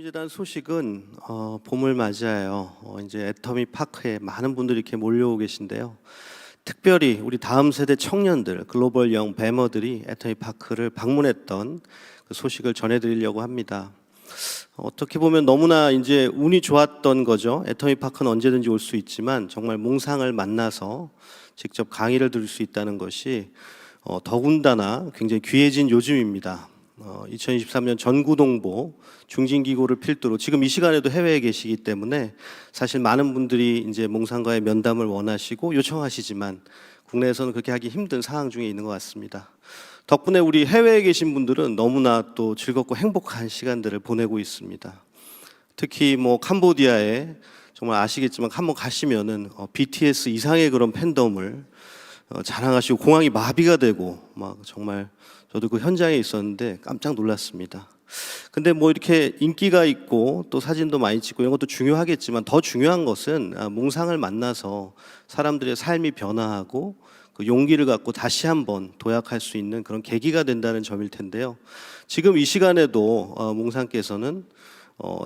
대단한 소식은 봄을 맞이하여 이제 애터미 파크에 많은 분들이 이렇게 몰려오고 계신데요. 특별히 우리 다음 세대 청년들, 글로벌 영 배머들이 애터미 파크를 방문했던 그 소식을 전해드리려고 합니다. 어떻게 보면 너무나 이제 운이 좋았던 거죠. 애터미 파크는 언제든지 올 수 있지만 정말 몽상을 만나서 직접 강의를 들을 수 있다는 것이 더군다나 굉장히 귀해진 요즘입니다. 2023년 전구동보 중진기고를 필두로 지금 이 시간에도 해외에 계시기 때문에 사실 많은 분들이 이제 몽상과의 면담을 원하시고 요청하시지만 국내에서는 그렇게 하기 힘든 상황 중에 있는 것 같습니다. 덕분에 우리 해외에 계신 분들은 너무나 또 즐겁고 행복한 시간들을 보내고 있습니다. 특히 뭐 캄보디아에 정말 아시겠지만 한번 가시면은 BTS 이상의 그런 팬덤을 자랑하시고 공항이 마비가 되고 막 정말 저도 그 현장에 있었는데 깜짝 놀랐습니다. 근데 뭐 이렇게 인기가 있고 또 사진도 많이 찍고 이런 것도 중요하겠지만 더 중요한 것은 몽상을 만나서 사람들의 삶이 변화하고 그 용기를 갖고 다시 한번 도약할 수 있는 그런 계기가 된다는 점일 텐데요. 지금 이 시간에도 몽상께서는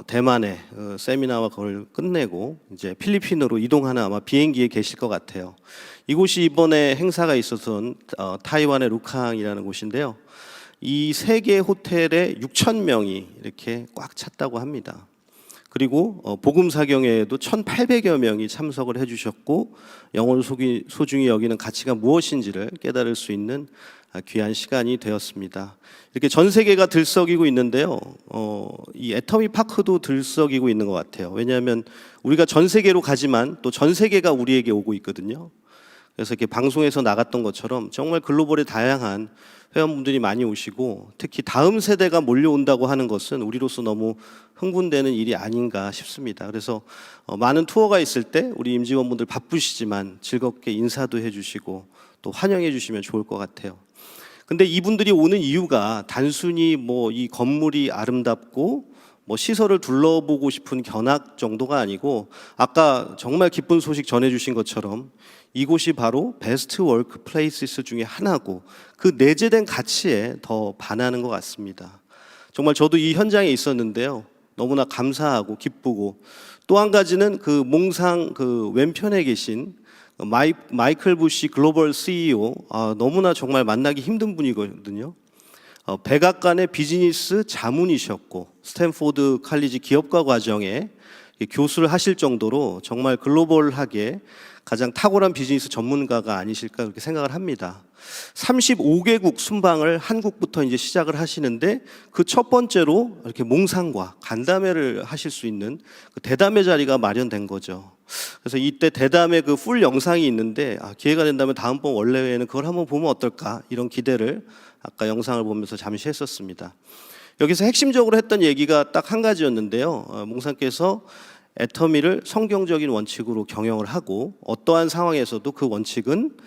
대만에 세미나와 그걸 끝내고 이제 필리핀으로 이동하는 아마 비행기에 계실 것 같아요. 이곳이 이번에 행사가 있었던 타이완의 루캉이라는 곳인데요. 이 세 개의 호텔에 6,000명이 이렇게 꽉 찼다고 합니다. 그리고 복음사경회에도 1,800여 명이 참석을 해주셨고 영혼을 소중히 여기는 가치가 무엇인지를 깨달을 수 있는 귀한 시간이 되었습니다. 이렇게 전 세계가 들썩이고 있는데요. 이 애터미 파크도 들썩이고 있는 것 같아요. 왜냐하면 우리가 전 세계로 가지만 또 전 세계가 우리에게 오고 있거든요. 그래서 이렇게 방송에서 나갔던 것처럼 정말 글로벌의 다양한 회원분들이 많이 오시고 특히 다음 세대가 몰려온다고 하는 것은 우리로서 너무 흥분되는 일이 아닌가 싶습니다. 그래서 많은 투어가 있을 때 우리 임직원분들 바쁘시지만 즐겁게 인사도 해주시고 또 환영해 주시면 좋을 것 같아요. 근데 이분들이 오는 이유가 단순히 뭐 이 건물이 아름답고 뭐 시설을 둘러보고 싶은 견학 정도가 아니고 아까 정말 기쁜 소식 전해주신 것처럼 이곳이 바로 베스트 워크 플레이스 중에 하나고 그 내재된 가치에 더 반하는 것 같습니다. 정말 저도 이 현장에 있었는데요. 너무나 감사하고 기쁘고 또 한 가지는 그 몽상 그 왼편에 계신 마이클 부시 글로벌 CEO 너무나 정말 만나기 힘든 분이거든요. 백악관의 비즈니스 자문이셨고 스탠포드 칼리지 기업가 과정에 교수를 하실 정도로 정말 글로벌하게 가장 탁월한 비즈니스 전문가가 아니실까 그렇게 생각을 합니다. 35개국 순방을 한국부터 이제 시작을 하시는데 그 첫 번째로 이렇게 몽상과 간담회를 하실 수 있는 그 대담회 자리가 마련된 거죠. 그래서 이때 대담회 그 풀 영상이 있는데 기회가 된다면 다음번 원래회에는 그걸 한번 보면 어떨까 이런 기대를 아까 영상을 보면서 잠시 했었습니다. 여기서 핵심적으로 했던 얘기가 딱 한 가지였는데요. 몽상께서 애터미를 성경적인 원칙으로 경영을 하고 어떠한 상황에서도 그 원칙은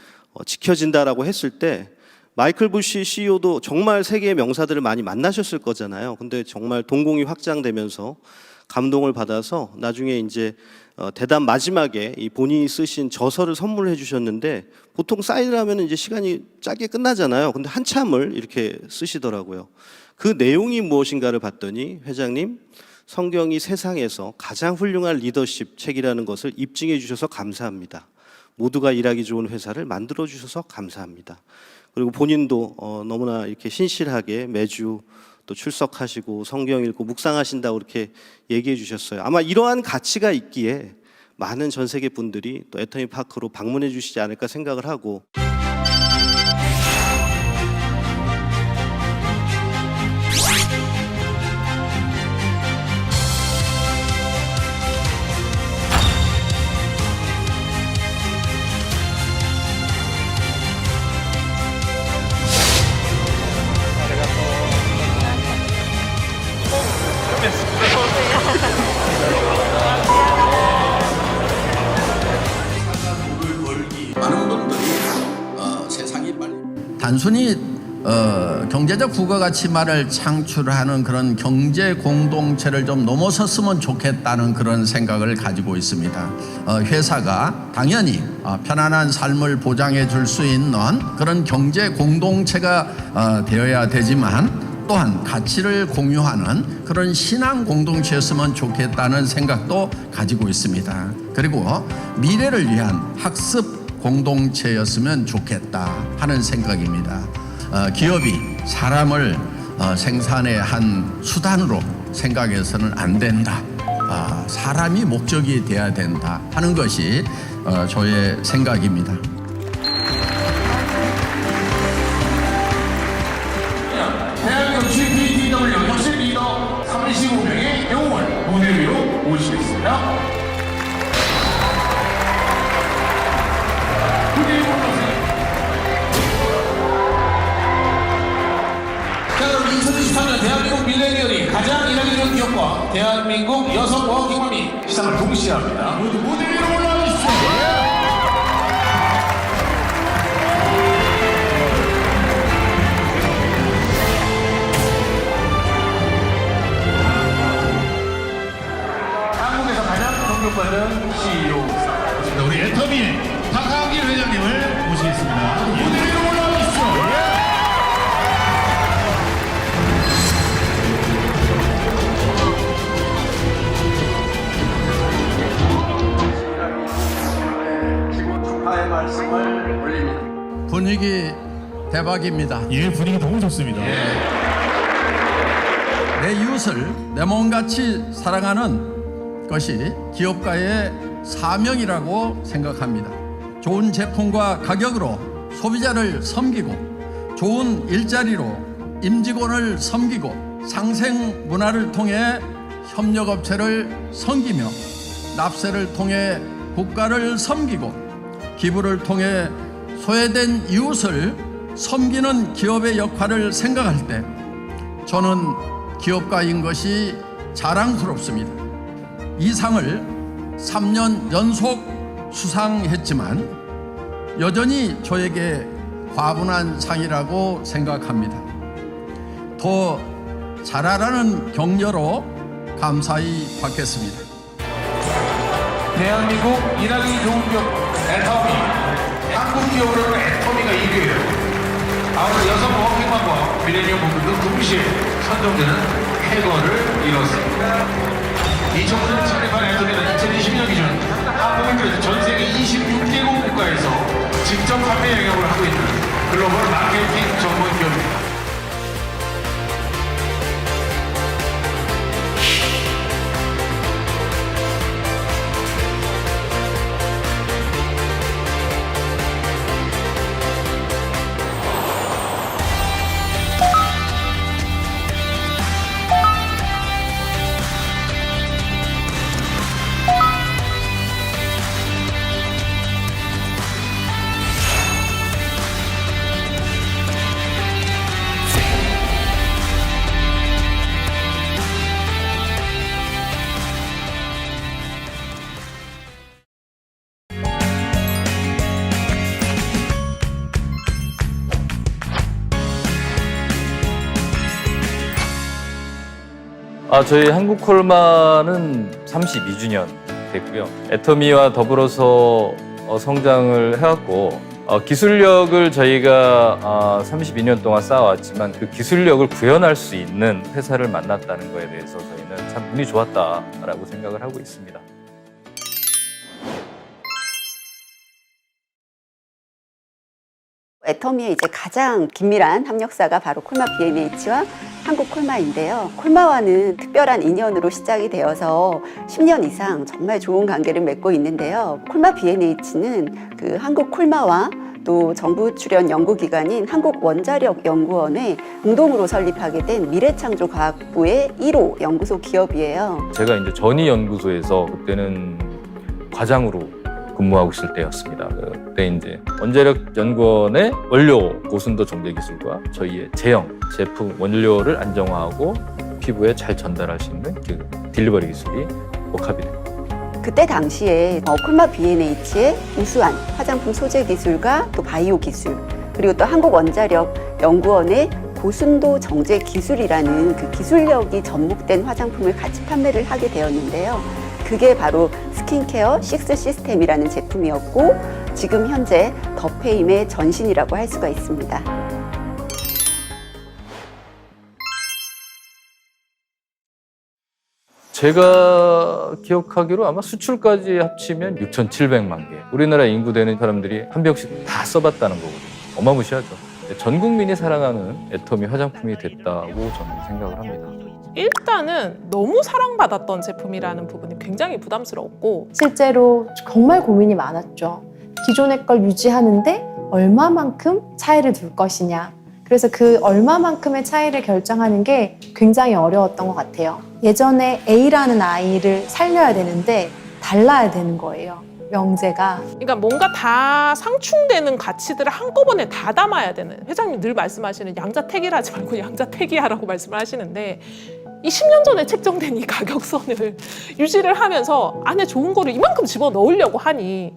지켜진다라고 했을 때 마이클 부시 CEO도 정말 세계의 명사들을 많이 만나셨을 거잖아요. 근데 정말 동공이 확장되면서 감동을 받아서 나중에 이제 대담 마지막에 이 본인이 쓰신 저서를 선물해 주셨는데 보통 사인을 하면 이제 시간이 짧게 끝나잖아요. 근데 한참을 이렇게 쓰시더라고요. 그 내용이 무엇인가를 봤더니 회장님, 성경이 세상에서 가장 훌륭한 리더십 책이라는 것을 입증해 주셔서 감사합니다. 모두가 일하기 좋은 회사를 만들어 주셔서 감사합니다. 그리고 본인도 너무나 이렇게 신실하게 매주 또 출석하시고 성경 읽고 묵상하신다고 이렇게 얘기해 주셨어요. 아마 이러한 가치가 있기에 많은 전 세계 분들이 또 애터미 파크로 방문해 주시지 않을까 생각을 하고 많은 분들이 세상이 빨리 단순히 경제적 부가가치만을 창출하는 그런 경제 공동체를 좀 넘어섰으면 좋겠다는 그런 생각을 가지고 있습니다. 회사가 당연히 편안한 삶을 보장해 줄 수 있는 그런 경제 공동체가 되어야 되지만 또한 가치를 공유하는 그런 신앙 공동체였으면 좋겠다는 생각도 가지고 있습니다. 그리고 미래를 위한 학습 공동체였으면 좋겠다 하는 생각입니다. 기업이 사람을 생산의 한 수단으로 생각해서는 안 된다. 사람이 목적이 돼야 된다 하는 것이 저의 생각입니다. 대한민국 GPTW 혁신 리더 35명의 영웅을 무대 위로 모시겠습니다. 무대 위로 오세요. 자, 그럼 2023년 대한민국 밀레니얼이 가장 일하기 좋은 기업과 대한민국 여성 워킹맘이 시상을 동시에 합니다. 모두 무대 위로 올라와 주십시오. 한국에서 가장 존경받는 CEO 우리 애터미의 박하길 회장님을 모시겠습니다. 무대 위로 올라와 주십시오. 축하의 말씀을 올립니다. 분위기 대박입니다. 예, 분위기 너무 좋습니다. 내 이웃을 내 몸같이 사랑하는 것이 기업가의 사명이라고 생각합니다. 좋은 제품과 가격으로 소비자를 섬기고 좋은 일자리로 임직원을 섬기고 상생 문화를 통해 협력업체를 섬기며 납세를 통해 국가를 섬기고 기부를 통해 소외된 이웃을 섬기는 기업의 역할을 생각할 때 저는 기업가인 것이 자랑스럽습니다. 이 상을 3년 연속 수상했지만 여전히 저에게 과분한 상이라고 생각합니다. 더 잘하라는 격려로 감사히 받겠습니다. 대한민국 일하기 좋은 기업 애터미, 한국 기업으로는 애터미가 1위예요. 아울러 여성 워킹맘과 밀레니엄 분들도 동시에 선정되는 쾌거를 이뤘습니다. 2009년 창립한 애터미는 2020년 기준 한국을 비롯해 전 세계 26개국 국가에서 직접 판매 영역을 하고 있는 글로벌 마케팅 전문 기업입니다. 저희 한국콜마는 32주년 됐고요. 애터미와 더불어서 성장을 해왔고 기술력을 저희가 32년 동안 쌓아왔지만 그 기술력을 구현할 수 있는 회사를 만났다는 거에 대해서 저희는 참 운이 좋았다라고 생각을 하고 있습니다. 애터미의 이제 가장 긴밀한 협력사가 바로 콜마 B&H와 한국 콜마인데요. 콜마와는 특별한 인연으로 시작이 되어서 10년 이상 정말 좋은 관계를 맺고 있는데요. 콜마 B&H는 그 한국 콜마와 또 정부 출연 연구기관인 한국원자력연구원에 공동으로 설립하게 된 미래창조과학부의 1호 연구소 기업이에요. 제가 이제 전위연구소에서 그때는 과장으로 근무하고 있을 때였습니다. 그때 이제 원자력연구원의 원료 고순도 정제 기술과 저희의 제형 제품 원료를 안정화하고 피부에 잘 전달할 수 있는 그 딜리버리 기술이 복합이 됩니다. 그때 당시에 콜마 B&H의 우수한 화장품 소재 기술과 또 바이오 기술, 그리고 또 한국원자력연구원의 고순도 정제 기술이라는 그 기술력이 접목된 화장품을 같이 판매를 하게 되었는데요. 그게 바로 스킨케어 식스 시스템이라는 제품이었고 지금 현재 더페임의 전신이라고 할 수가 있습니다. 제가 기억하기로 아마 수출까지 합치면 6,700만 개. 우리나라 인구 되는 사람들이 한 병씩 다 써봤다는 거거든요. 어마무시하죠. 전 국민이 사랑하는 애터미 화장품이 됐다고 저는 생각을 합니다. 일단은 너무 사랑받았던 제품이라는 부분이 굉장히 부담스러웠고 실제로 정말 고민이 많았죠. 기존의 걸 유지하는데 얼마만큼 차이를 둘 것이냐. 그래서 그 얼마만큼의 차이를 결정하는 게 굉장히 어려웠던 것 같아요. 예전에 A라는 아이를 살려야 되는데 달라야 되는 거예요. 명제가. 그러니까 뭔가 다 상충되는 가치들을 한꺼번에 다 담아야 되는, 회장님 늘 말씀하시는 양자택일하지 말고 양자택이야라고 말씀을 하시는데, 이 10년 전에 책정된 이 가격선을 유지를 하면서 안에 좋은 거를 이만큼 집어넣으려고 하니,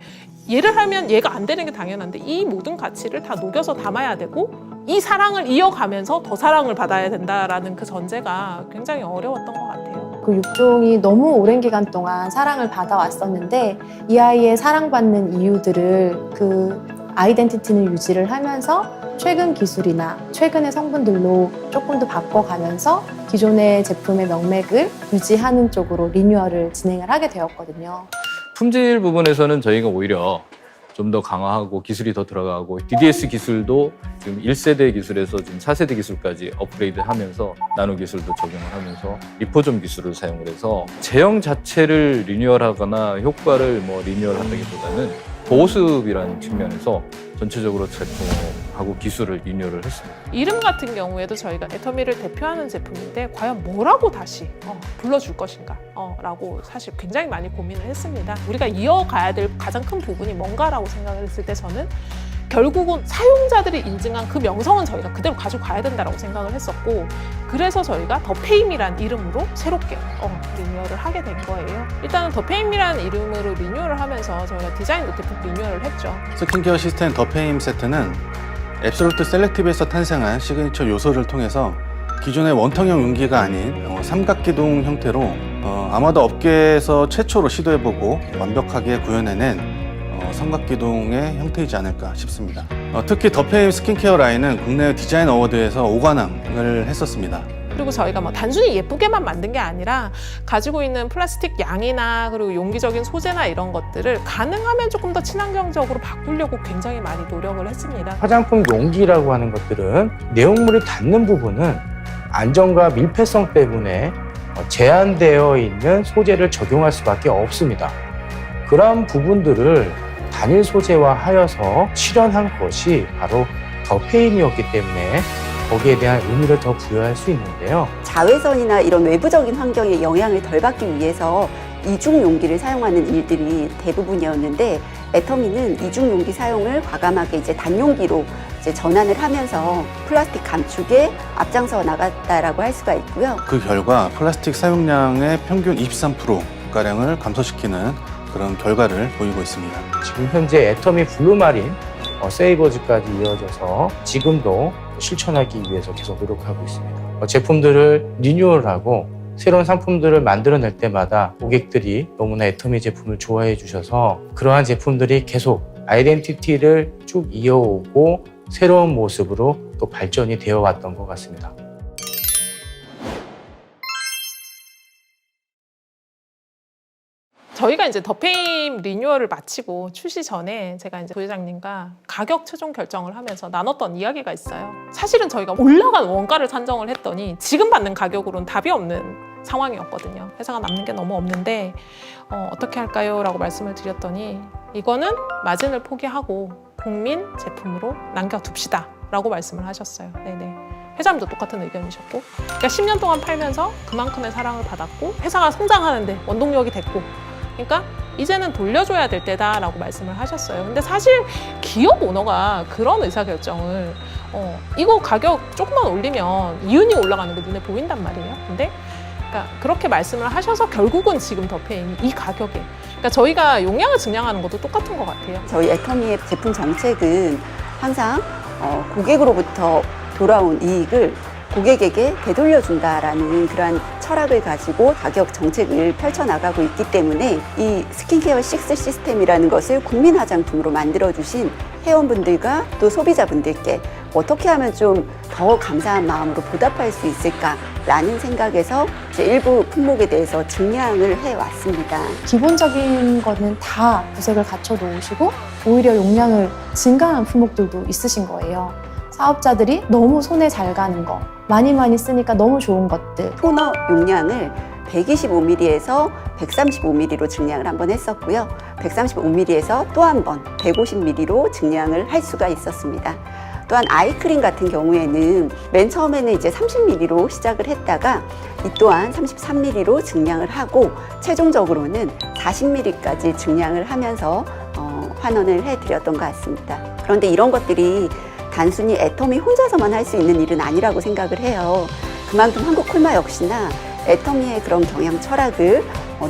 얘를 하면 얘가 안 되는 게 당연한데 이 모든 가치를 다 녹여서 담아야 되고 이 사랑을 이어가면서 더 사랑을 받아야 된다라는 그 전제가 굉장히 어려웠던 것 같아요. 그 육종이 너무 오랜 기간 동안 사랑을 받아왔었는데 이 아이의 사랑받는 이유들을 그 아이덴티티는 유지를 하면서 최근 기술이나 최근의 성분들로 조금 더 바꿔가면서 기존의 제품의 명맥을 유지하는 쪽으로 리뉴얼을 진행을 하게 되었거든요. 품질 부분에서는 저희가 오히려 좀 더 강화하고 기술이 더 들어가고 DDS 기술도 지금 1세대 기술에서 지금 4세대 기술까지 업그레이드 하면서 나노 기술도 적용을 하면서 리포점 기술을 사용을 해서 제형 자체를 리뉴얼하거나 효과를 리뉴얼한다기보다는 보습이라는 측면에서 전체적으로 제품하고 기술을 리뉴얼을 했습니다. 이름 같은 경우에도 저희가 애터미를 대표하는 제품인데 과연 뭐라고 다시 불러줄 것인가 라고 사실 굉장히 많이 고민을 했습니다. 우리가 이어가야 될 가장 큰 부분이 뭔가라고 생각을 했을 때 저는 결국은 사용자들이 인증한 그 명성은 저희가 그대로 가지고 가야 된다고 생각을 했었고, 그래서 저희가 더페임이란 이름으로 새롭게 리뉴얼을 하게 된 거예요. 일단은 더페임이라는 이름으로 리뉴얼을 하면서 저희가 디자인도 대폭 리뉴얼을 했죠. 스킨케어 시스템 더페임 세트는 앱솔루트 셀렉티브에서 탄생한 시그니처 요소를 통해서 기존의 원통형 용기가 아닌 삼각기둥 형태로 아마도 업계에서 최초로 시도해보고 완벽하게 구현해낸 삼각기둥의 형태이지 않을까 싶습니다. 특히 더페임 스킨케어 라인은 국내 디자인 어워드에서 5관왕을 했었습니다. 그리고 저희가 단순히 예쁘게만 만든 게 아니라 가지고 있는 플라스틱 양이나 그리고 용기적인 소재나 이런 것들을 가능하면 조금 더 친환경적으로 바꾸려고 굉장히 많이 노력을 했습니다. 화장품 용기라고 하는 것들은 내용물이 닿는 부분은 안전과 밀폐성 때문에 제한되어 있는 소재를 적용할 수밖에 없습니다. 그런 부분들을 단일 소재화하여서 실현한 것이 바로 더페임이었기 때문에 거기에 대한 의미를 더 부여할 수 있는데요. 자외선이나 이런 외부적인 환경에 영향을 덜 받기 위해서 이중 용기를 사용하는 일들이 대부분이었는데, 애터미는 이중 용기 사용을 과감하게 이제 단용기로 전환을 하면서 플라스틱 감축에 앞장서 나갔다라고 할 수가 있고요. 그 결과 플라스틱 사용량의 평균 23%가량을 감소시키는 그런 결과를 보이고 있습니다. 지금 현재 애터미 블루마린 세이버즈까지 이어져서 지금도 실천하기 위해서 계속 노력하고 있습니다. 제품들을 리뉴얼하고 새로운 상품들을 만들어낼 때마다 고객들이 너무나 애터미 제품을 좋아해 주셔서 그러한 제품들이 계속 아이덴티티를 쭉 이어오고 새로운 모습으로 또 발전이 되어 왔던 것 같습니다. 저희가 이제 더페임 리뉴얼을 마치고 출시 전에 제가 이제 부회장님과 가격 최종 결정을 하면서 나눴던 이야기가 있어요. 사실은 저희가 올라간 원가를 산정을 했더니 지금 받는 가격으로는 답이 없는 상황이었거든요. 회사가 남는 게 너무 없는데 어떻게 할까요? 라고 말씀을 드렸더니 이거는 마진을 포기하고 국민 제품으로 남겨둡시다 라고 말씀을 하셨어요. 네네. 회장님도 똑같은 의견이셨고, 그러니까 10년 동안 팔면서 그만큼의 사랑을 받았고 회사가 성장하는데 원동력이 됐고, 그러니까 이제는 돌려줘야 될 때다라고 말씀을 하셨어요. 근데 사실 기업 오너가 그런 의사결정을 이거 가격 조금만 올리면 이윤이 올라가는 게 눈에 보인단 말이에요. 근데 그러니까 그렇게 말씀을 하셔서 결국은 지금 더페임이 이 가격에, 그러니까 저희가 용량을 증량하는 것도 똑같은 것 같아요. 저희 애터미의 제품 정책은 항상 고객으로부터 돌아온 이익을 고객에게 되돌려준다라는 그러한 철학을 가지고 가격 정책을 펼쳐나가고 있기 때문에 이 스킨케어 6 시스템이라는 것을 국민 화장품으로 만들어주신 회원분들과 또 소비자분들께 어떻게 하면 좀 더 감사한 마음으로 보답할 수 있을까라는 생각에서 이제 일부 품목에 대해서 증량을 해왔습니다. 기본적인 거는 다 부색을 갖춰 놓으시고 오히려 용량을 증가한 품목들도 있으신 거예요. 사업자들이 너무 손에 잘 가는 거, 많이 쓰니까 너무 좋은 것들. 토너 용량을 125ml에서 135ml로 증량을 한번 했었고요. 135ml에서 또 한 번 150ml로 증량을 할 수가 있었습니다. 또한 아이크림 같은 경우에는 맨 처음에는 이제 30ml로 시작을 했다가 이 또한 33ml로 증량을 하고 최종적으로는 40ml까지 증량을 하면서 환원을 해드렸던 것 같습니다. 그런데 이런 것들이 단순히 애터미 혼자서만 할 수 있는 일은 아니라고 생각을 해요. 그만큼 한국콜마 역시나 애터미의 그런 경영 철학을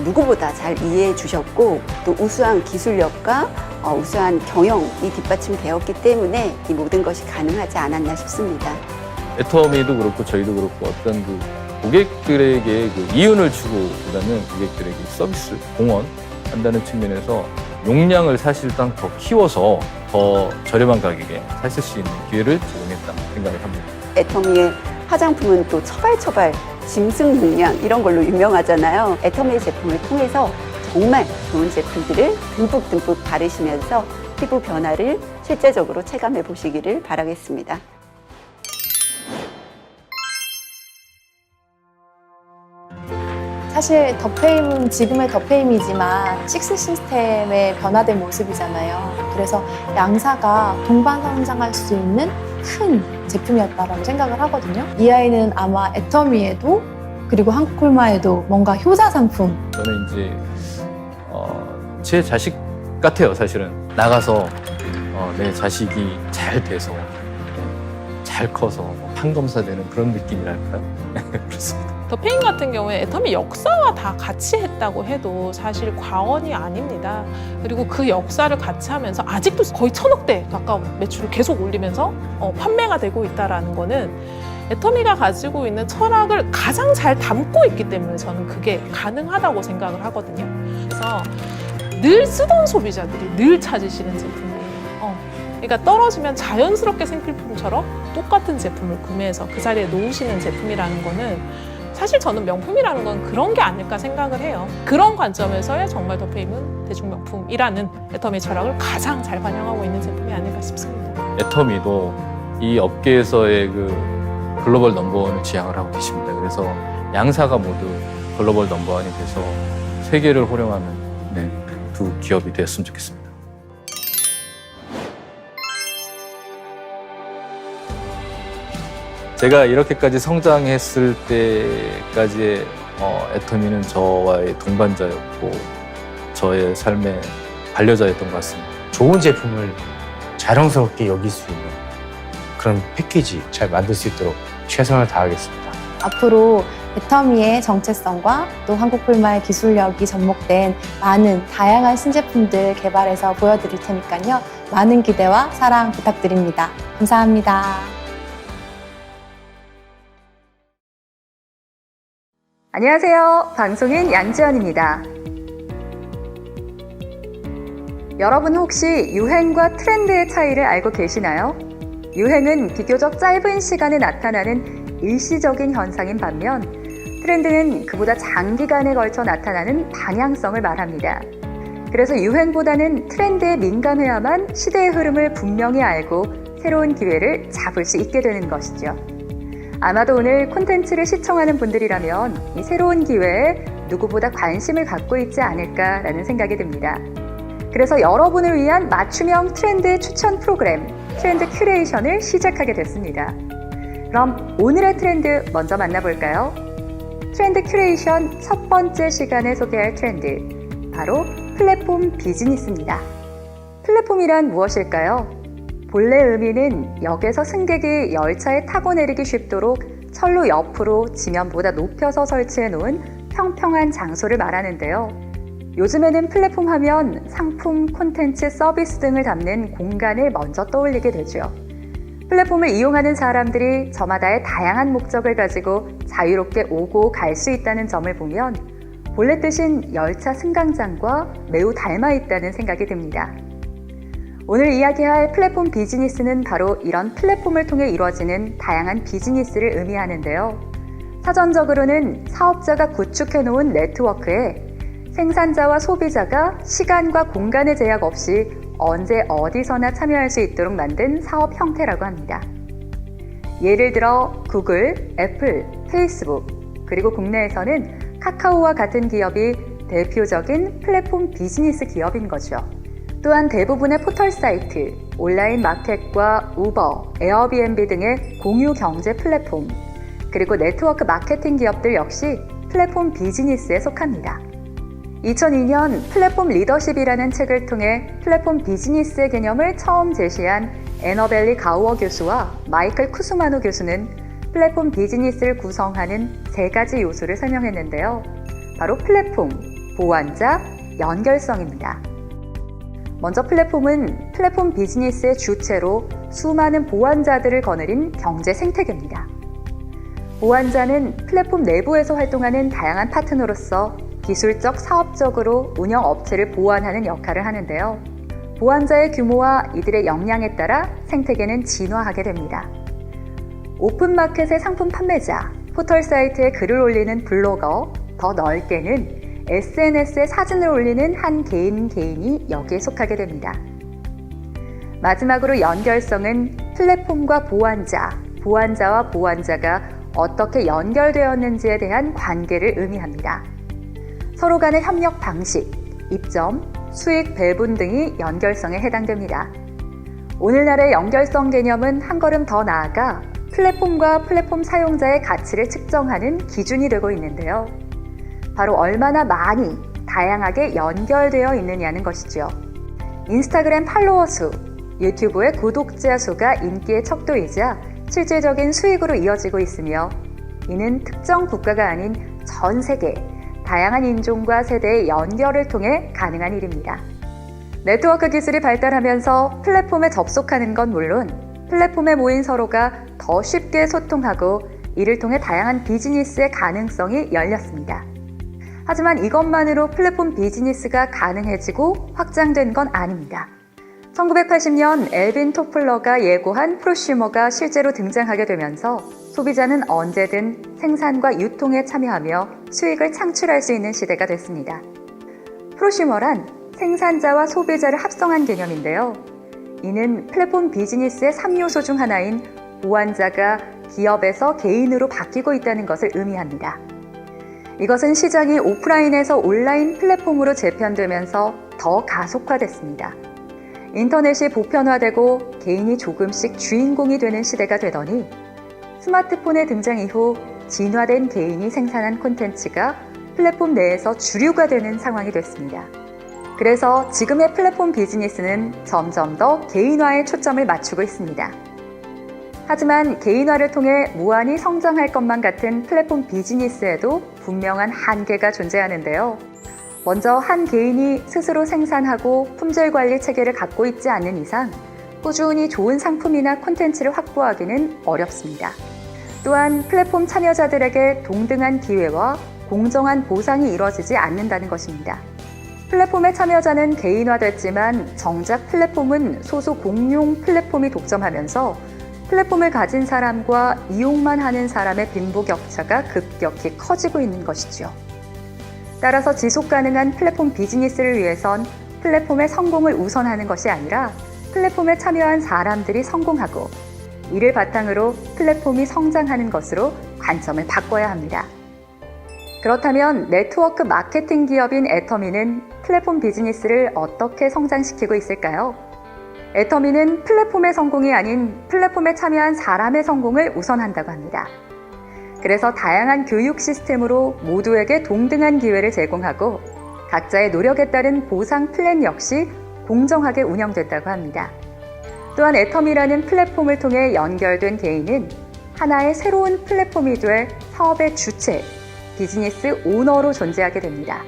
누구보다 잘 이해해 주셨고 또 우수한 기술력과 우수한 경영이 뒷받침되었기 때문에 이 모든 것이 가능하지 않았나 싶습니다. 애터미도 그렇고 저희도 그렇고 어떤 그 고객들에게 그 이윤을 주고보다는 고객들에게 서비스를 공헌한다는 측면에서 용량을 사실상 더 키워서 더 저렴한 가격에 사실 수 있는 기회를 제공했다 생각을 합니다. 애터미의 화장품은 또 처발처발 짐승 용량 이런 걸로 유명하잖아요. 애터미의 제품을 통해서 정말 좋은 제품들을 듬뿍 바르시면서 피부 변화를 실제적으로 체감해 보시기를 바라겠습니다. 사실 더페임은 지금의 더페임이지만 식스 시스템의 변화된 모습이잖아요. 그래서 양사가 동반성장할 수 있는 큰 제품이었다고 생각을 하거든요. 이 아이는 아마 애터미에도 그리고 한국콜마에도 뭔가 효자 상품. 저는 이제 제 자식 같아요. 사실은 나가서 내 자식이 잘 돼서 잘 커서 판검사되는 그런 느낌이랄까요? 그렇습니다. 더페인 같은 경우에 애터미 역사와 다 같이 했다고 해도 사실 과언이 아닙니다. 그리고 그 역사를 같이 하면서 아직도 거의 1,000억대 가까운 매출을 계속 올리면서 판매가 되고 있다는 거는 애터미가 가지고 있는 철학을 가장 잘 담고 있기 때문에 저는 그게 가능하다고 생각을 하거든요. 그래서 늘 쓰던 소비자들이 늘 찾으시는 제품이에요. 그러니까 떨어지면 자연스럽게 생필품처럼 똑같은 제품을 구매해서 그 자리에 놓으시는 제품이라는 거는 사실 저는 명품이라는 건 그런 게 아닐까 생각을 해요. 그런 관점에서의 정말 더페임은 대중명품이라는 애터미 철학을 가장 잘 반영하고 있는 제품이 아닐까 싶습니다. 애터미도 이 업계에서의 그 글로벌 넘버원을 지향을 하고 계십니다. 그래서 양사가 모두 글로벌 넘버원이 돼서 세계를 호령하는 두 기업이 되었으면 좋겠습니다. 제가 이렇게까지 성장했을 때까지의 애터미는 저와의 동반자였고 저의 삶의 반려자였던 것 같습니다. 좋은 제품을 자랑스럽게 여길 수 있는 그런 패키지 잘 만들 수 있도록 최선을 다하겠습니다. 앞으로 애터미의 정체성과 또 한국콜마의 기술력이 접목된 많은 다양한 신제품들 개발해서 보여드릴 테니까요. 많은 기대와 사랑 부탁드립니다. 감사합니다. 안녕하세요. 방송인 양지연입니다. 여러분 혹시 유행과 트렌드의 차이를 알고 계시나요? 유행은 비교적 짧은 시간에 나타나는 일시적인 현상인 반면 트렌드는 그보다 장기간에 걸쳐 나타나는 방향성을 말합니다. 그래서 유행보다는 트렌드에 민감해야만 시대의 흐름을 분명히 알고 새로운 기회를 잡을 수 있게 되는 것이죠. 아마도 오늘 콘텐츠를 시청하는 분들이라면 이 새로운 기회에 누구보다 관심을 갖고 있지 않을까라는 생각이 듭니다. 그래서 여러분을 위한 맞춤형 트렌드 추천 프로그램 트렌드 큐레이션을 시작하게 됐습니다. 그럼 오늘의 트렌드 먼저 만나볼까요? 트렌드 큐레이션 첫 번째 시간에 소개할 트렌드, 바로 플랫폼 비즈니스입니다. 플랫폼이란 무엇일까요? 본래 의미는 역에서 승객이 열차에 타고 내리기 쉽도록 철로 옆으로 지면보다 높여서 설치해 놓은 평평한 장소를 말하는데요. 요즘에는 플랫폼 하면 상품, 콘텐츠, 서비스 등을 담는 공간을 먼저 떠올리게 되죠. 플랫폼을 이용하는 사람들이 저마다의 다양한 목적을 가지고 자유롭게 오고 갈 수 있다는 점을 보면 본래 뜻인 열차 승강장과 매우 닮아 있다는 생각이 듭니다. 오늘 이야기할 플랫폼 비즈니스는 바로 이런 플랫폼을 통해 이루어지는 다양한 비즈니스를 의미하는데요. 사전적으로는 사업자가 구축해놓은 네트워크에 생산자와 소비자가 시간과 공간의 제약 없이 언제 어디서나 참여할 수 있도록 만든 사업 형태라고 합니다. 예를 들어 구글, 애플, 페이스북, 그리고 국내에서는 카카오와 같은 기업이 대표적인 플랫폼 비즈니스 기업인 거죠. 또한 대부분의 포털 사이트, 온라인 마켓과 우버, 에어비앤비 등의 공유 경제 플랫폼, 그리고 네트워크 마케팅 기업들 역시 플랫폼 비즈니스에 속합니다. 2002년 플랫폼 리더십이라는 책을 통해 플랫폼 비즈니스의 개념을 처음 제시한 애너벨리 가우어 교수와 마이클 쿠스마노 교수는 플랫폼 비즈니스를 구성하는 3가지 요소를 설명했는데요. 바로 플랫폼, 보완자, 연결성입니다. 먼저 플랫폼은 플랫폼 비즈니스의 주체로 수많은 보완자들을 거느린 경제 생태계입니다. 보완자는 플랫폼 내부에서 활동하는 다양한 파트너로서 기술적, 사업적으로 운영 업체를 보완하는 역할을 하는데요. 보완자의 규모와 이들의 역량에 따라 생태계는 진화하게 됩니다. 오픈마켓의 상품 판매자, 포털 사이트에 글을 올리는 블로거, 더 넓게는 SNS에 사진을 올리는 한 개인이 여기에 속하게 됩니다. 마지막으로 연결성은 플랫폼과 보완자, 보완자와 보완자가 어떻게 연결되었는지에 대한 관계를 의미합니다. 서로 간의 협력 방식, 입점, 수익 배분 등이 연결성에 해당됩니다. 오늘날의 연결성 개념은 한 걸음 더 나아가 플랫폼과 플랫폼 사용자의 가치를 측정하는 기준이 되고 있는데요. 바로 얼마나 많이, 다양하게 연결되어 있느냐는 것이죠. 인스타그램 팔로워 수, 유튜브의 구독자 수가 인기의 척도이자 실질적인 수익으로 이어지고 있으며 이는 특정 국가가 아닌 전 세계, 다양한 인종과 세대의 연결을 통해 가능한 일입니다. 네트워크 기술이 발달하면서 플랫폼에 접속하는 건 물론 플랫폼에 모인 서로가 더 쉽게 소통하고 이를 통해 다양한 비즈니스의 가능성이 열렸습니다. 하지만 이것만으로 플랫폼 비즈니스가 가능해지고 확장된 건 아닙니다. 1980년 엘빈 토플러가 예고한 프로슈머가 실제로 등장하게 되면서 소비자는 언제든 생산과 유통에 참여하며 수익을 창출할 수 있는 시대가 됐습니다. 프로슈머란 생산자와 소비자를 합성한 개념인데요. 이는 플랫폼 비즈니스의 3요소 중 하나인 보완자가 기업에서 개인으로 바뀌고 있다는 것을 의미합니다. 이것은 시장이 오프라인에서 온라인 플랫폼으로 재편되면서 더 가속화됐습니다. 인터넷이 보편화되고 개인이 조금씩 주인공이 되는 시대가 되더니 스마트폰의 등장 이후 진화된 개인이 생산한 콘텐츠가 플랫폼 내에서 주류가 되는 상황이 됐습니다. 그래서 지금의 플랫폼 비즈니스는 점점 더 개인화에 초점을 맞추고 있습니다. 하지만 개인화를 통해 무한히 성장할 것만 같은 플랫폼 비즈니스에도 분명한 한계가 존재하는데요. 먼저 한 개인이 스스로 생산하고 품질 관리 체계를 갖고 있지 않는 이상 꾸준히 좋은 상품이나 콘텐츠를 확보하기는 어렵습니다. 또한 플랫폼 참여자들에게 동등한 기회와 공정한 보상이 이루어지지 않는다는 것입니다. 플랫폼의 참여자는 개인화됐지만 정작 플랫폼은 소수 공용 플랫폼이 독점하면서 플랫폼을 가진 사람과 이용만 하는 사람의 빈부격차가 급격히 커지고 있는 것이죠. 따라서 지속 가능한 플랫폼 비즈니스를 위해선 플랫폼의 성공을 우선하는 것이 아니라 플랫폼에 참여한 사람들이 성공하고 이를 바탕으로 플랫폼이 성장하는 것으로 관점을 바꿔야 합니다. 그렇다면 네트워크 마케팅 기업인 애터미는 플랫폼 비즈니스를 어떻게 성장시키고 있을까요? 애터미는 플랫폼의 성공이 아닌 플랫폼에 참여한 사람의 성공을 우선한다고 합니다. 그래서 다양한 교육 시스템으로 모두에게 동등한 기회를 제공하고 각자의 노력에 따른 보상 플랜 역시 공정하게 운영된다고 합니다. 또한 애터미라는 플랫폼을 통해 연결된 개인은 하나의 새로운 플랫폼이 될 사업의 주체, 비즈니스 오너로 존재하게 됩니다.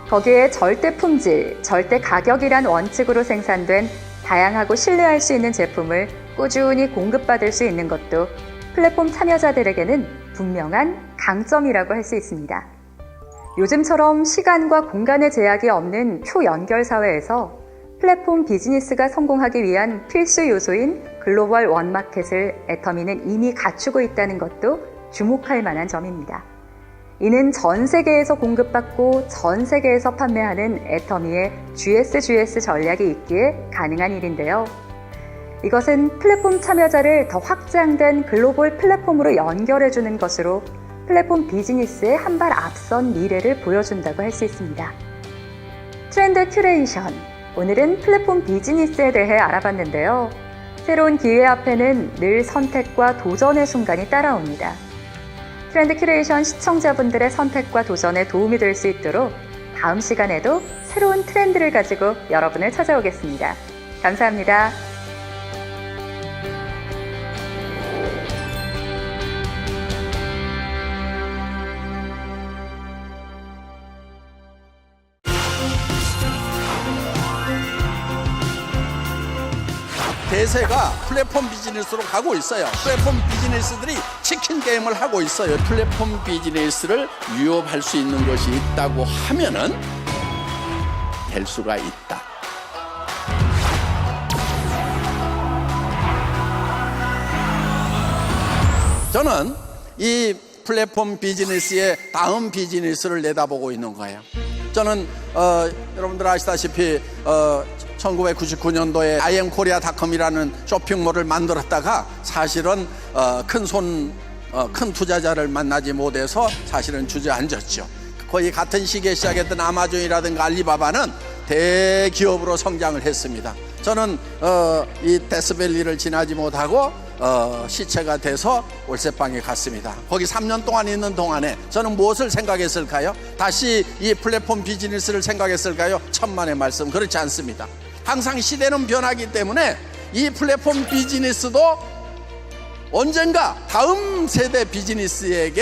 거기에 절대 품질, 절대 가격이란 원칙으로 생산된 다양하고 신뢰할 수 있는 제품을 꾸준히 공급받을 수 있는 것도 플랫폼 참여자들에게는 분명한 강점이라고 할 수 있습니다. 요즘처럼 시간과 공간의 제약이 없는 초연결 사회에서 플랫폼 비즈니스가 성공하기 위한 필수 요소인 글로벌 원마켓을 애터미는 이미 갖추고 있다는 것도 주목할 만한 점입니다. 이는 전 세계에서 공급받고 전 세계에서 판매하는 애터미의 GS 전략이 있기에 가능한 일인데요. 이것은 플랫폼 참여자를 더 확장된 글로벌 플랫폼으로 연결해주는 것으로 플랫폼 비즈니스의 한 발 앞선 미래를 보여준다고 할 수 있습니다. 트렌드 큐레이션, 오늘은 플랫폼 비즈니스에 대해 알아봤는데요. 새로운 기회 앞에는 늘 선택과 도전의 순간이 따라옵니다. 트렌드 큐레이션 시청자분들의 선택과 도전에 도움이 될 수 있도록 다음 시간에도 새로운 트렌드를 가지고 여러분을 찾아오겠습니다. 감사합니다. 대세가 플랫폼 비즈니스로 가고 있어요. 플랫폼 비즈니스들이 치킨 게임을 하고 있어요. 플랫폼 비즈니스를 위협할 수 있는 것이 있다고 하면은 될 수가 있다. 저는 이 플랫폼 비즈니스의 다음 비즈니스를 내다보고 있는 거예요. 저는 여러분들 아시다시피 1999년도에 IMKorea.com이라는 쇼핑몰을 만들었다가 사실은 큰 투자자를 만나지 못해서 사실은 주저앉았죠. 거의 같은 시기에 시작했던 아마존이라든가 알리바바는 대기업으로 성장을 했습니다. 저는 이 데스밸리를 지나지 못하고 시체가 돼서 월세방에 갔습니다. 거기 3년 동안 있는 동안에 저는 무엇을 생각했을까요? 다시 이 플랫폼 비즈니스를 생각했을까요? 천만의 말씀, 그렇지 않습니다. 항상 시대는 변하기 때문에 이 플랫폼 비즈니스도 언젠가 다음 세대 비즈니스에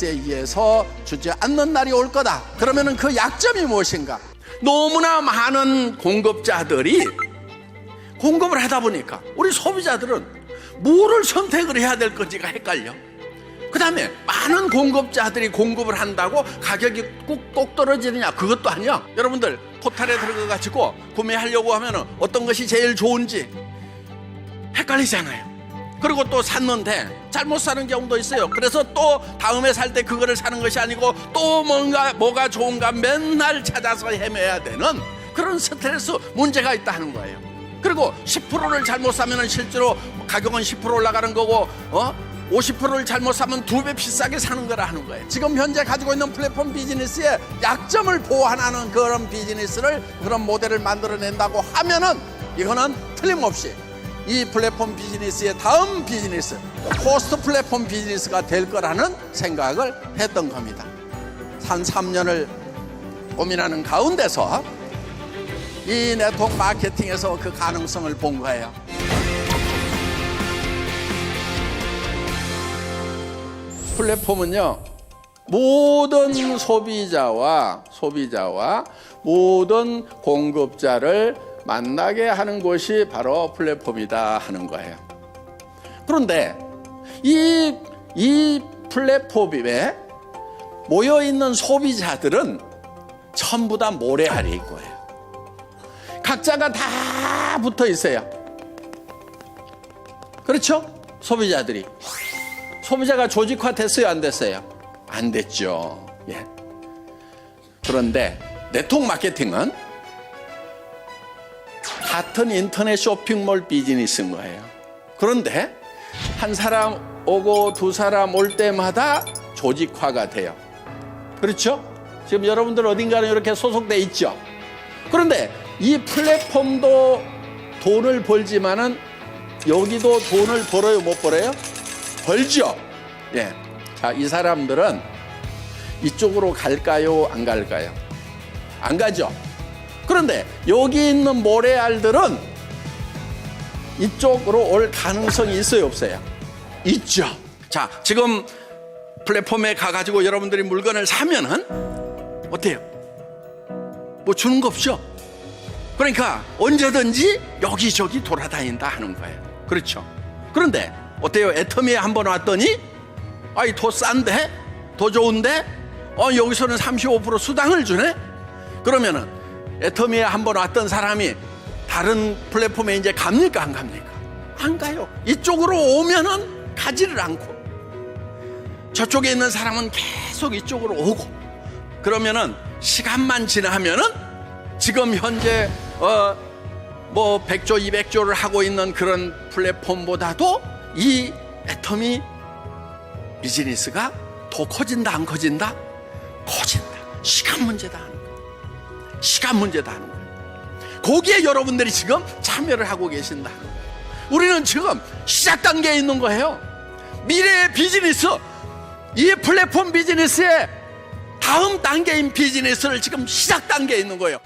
의해서 주저앉는 날이 올 거다. 그러면은 그 약점이 무엇인가? 너무나 많은 공급자들이 공급을 하다 보니까 우리 소비자들은 뭐를 선택을 해야 될 건지가 헷갈려. 그 다음에 많은 공급자들이 공급을 한다고 가격이 꼭 떨어지느냐? 그것도 아니야. 여러분들 포털에 들어가가지고 구매하려고 하면 어떤 것이 제일 좋은지 헷갈리잖아요. 그리고 또 샀는데 잘못 사는 경우도 있어요. 그래서 또 다음에 살 때 그거를 사는 것이 아니고 또 뭐가 좋은가 맨날 찾아서 헤매야 되는 그런 스트레스 문제가 있다는 거예요. 그리고 10%를 잘못 사면 실제로 가격은 10% 올라가는 거고 50%를 잘못 사면 2배 비싸게 사는 거라 하는 거예요. 지금 현재 가지고 있는 플랫폼 비즈니스의 약점을 보완하는 그런 비즈니스를, 그런 모델을 만들어낸다고 하면은 이거는 틀림없이 이 플랫폼 비즈니스의 다음 비즈니스, 포스트 플랫폼 비즈니스가 될 거라는 생각을 했던 겁니다. 한 3년을 고민하는 가운데서 이 네트워크 마케팅에서 그 가능성을 본 거예요. 플랫폼은요, 모든 소비자와 모든 공급자를 만나게 하는 곳이 바로 플랫폼이다 하는 거예요. 그런데 이 플랫폼에 모여있는 소비자들은 전부 다 모래알인 거예요. 각자가 다 붙어 있어요. 그렇죠? 소비자가 조직화 됐어요, 안 됐어요? 안 됐죠. 예. 그런데 네트워크 마케팅은 같은 인터넷 쇼핑몰 비즈니스인 거예요. 그런데 한 사람 오고 두 사람 올 때마다 조직화가 돼요. 그렇죠? 지금 여러분들 어딘가는 이렇게 소속돼 있죠. 그런데 이 플랫폼도 돈을 벌지만은 여기도 돈을 벌어요, 못 벌어요? 벌죠. 예. 자, 이 사람들은 이쪽으로 갈까요, 안 갈까요? 안 가죠. 그런데 여기 있는 모래알들은 이쪽으로 올 가능성이 있어요, 없어요? 있죠. 자, 지금 플랫폼에 가가지고 여러분들이 물건을 사면은 어때요? 뭐 주는 거 없죠? 그러니까 언제든지 여기저기 돌아다닌다 하는 거예요. 그렇죠? 그런데 어때요? 애터미에 한번 왔더니 아이 더 싼데? 더 좋은데? 여기서는 35% 수당을 주네? 그러면은 애터미에 한번 왔던 사람이 다른 플랫폼에 이제 갑니까? 안 갑니까? 안 가요. 이쪽으로 오면은 가지를 않고, 저쪽에 있는 사람은 계속 이쪽으로 오고, 그러면은 시간만 지나면은 지금 현재 뭐 100조 200조를 하고 있는 그런 플랫폼보다도 이 애터미 비즈니스가 더 커진다 안 커진다? 커진다. 시간 문제다 하는 거예요. 시간 문제다 하는 거예요. 거기에 여러분들이 지금 참여를 하고 계신다. 우리는 지금 시작 단계에 있는 거예요. 미래의 비즈니스, 이 플랫폼 비즈니스의 다음 단계인 비즈니스를 지금 시작 단계에 있는 거예요.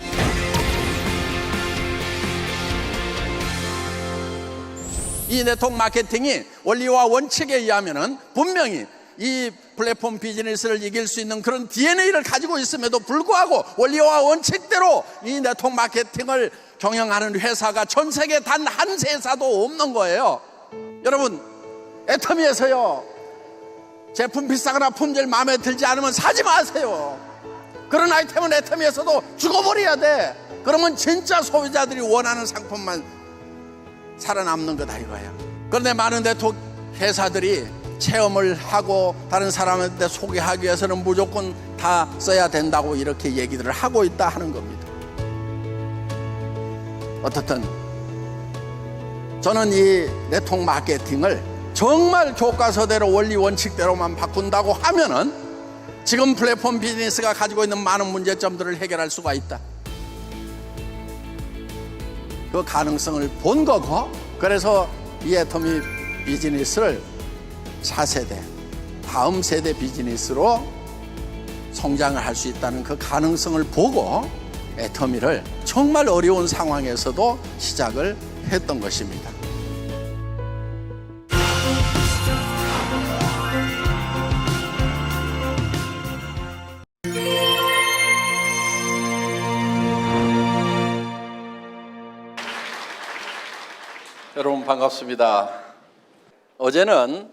이 네트워크 마케팅이 원리와 원칙에 의하면은 분명히 이 플랫폼 비즈니스를 이길 수 있는 그런 DNA를 가지고 있음에도 불구하고 원리와 원칙대로 이 네트워크 마케팅을 경영하는 회사가 전 세계 단 한 회사도 없는 거예요. 여러분, 애터미에서요, 제품 비싸거나 품질 마음에 들지 않으면 사지 마세요. 그런 아이템은 애터미에서도 죽어버려야 돼. 그러면 진짜 소비자들이 원하는 상품만 살아남는 거다 이거예요. 그런데 많은 네트워크 회사들이 체험을 하고 다른 사람한테 소개하기 위해서는 무조건 다 써야 된다고 이렇게 얘기들을 하고 있다 하는 겁니다. 어떻든 저는 이 네트워크 마케팅을 정말 교과서대로 원리 원칙대로만 바꾼다고 하면은 지금 플랫폼 비즈니스가 가지고 있는 많은 문제점들을 해결할 수가 있다. 그 가능성을 본 거고, 그래서 이 애터미 비즈니스를 차세대, 다음 세대 비즈니스로 성장을 할 수 있다는 그 가능성을 보고 애터미를 정말 어려운 상황에서도 시작을 했던 것입니다. 여러분 반갑습니다. 어제는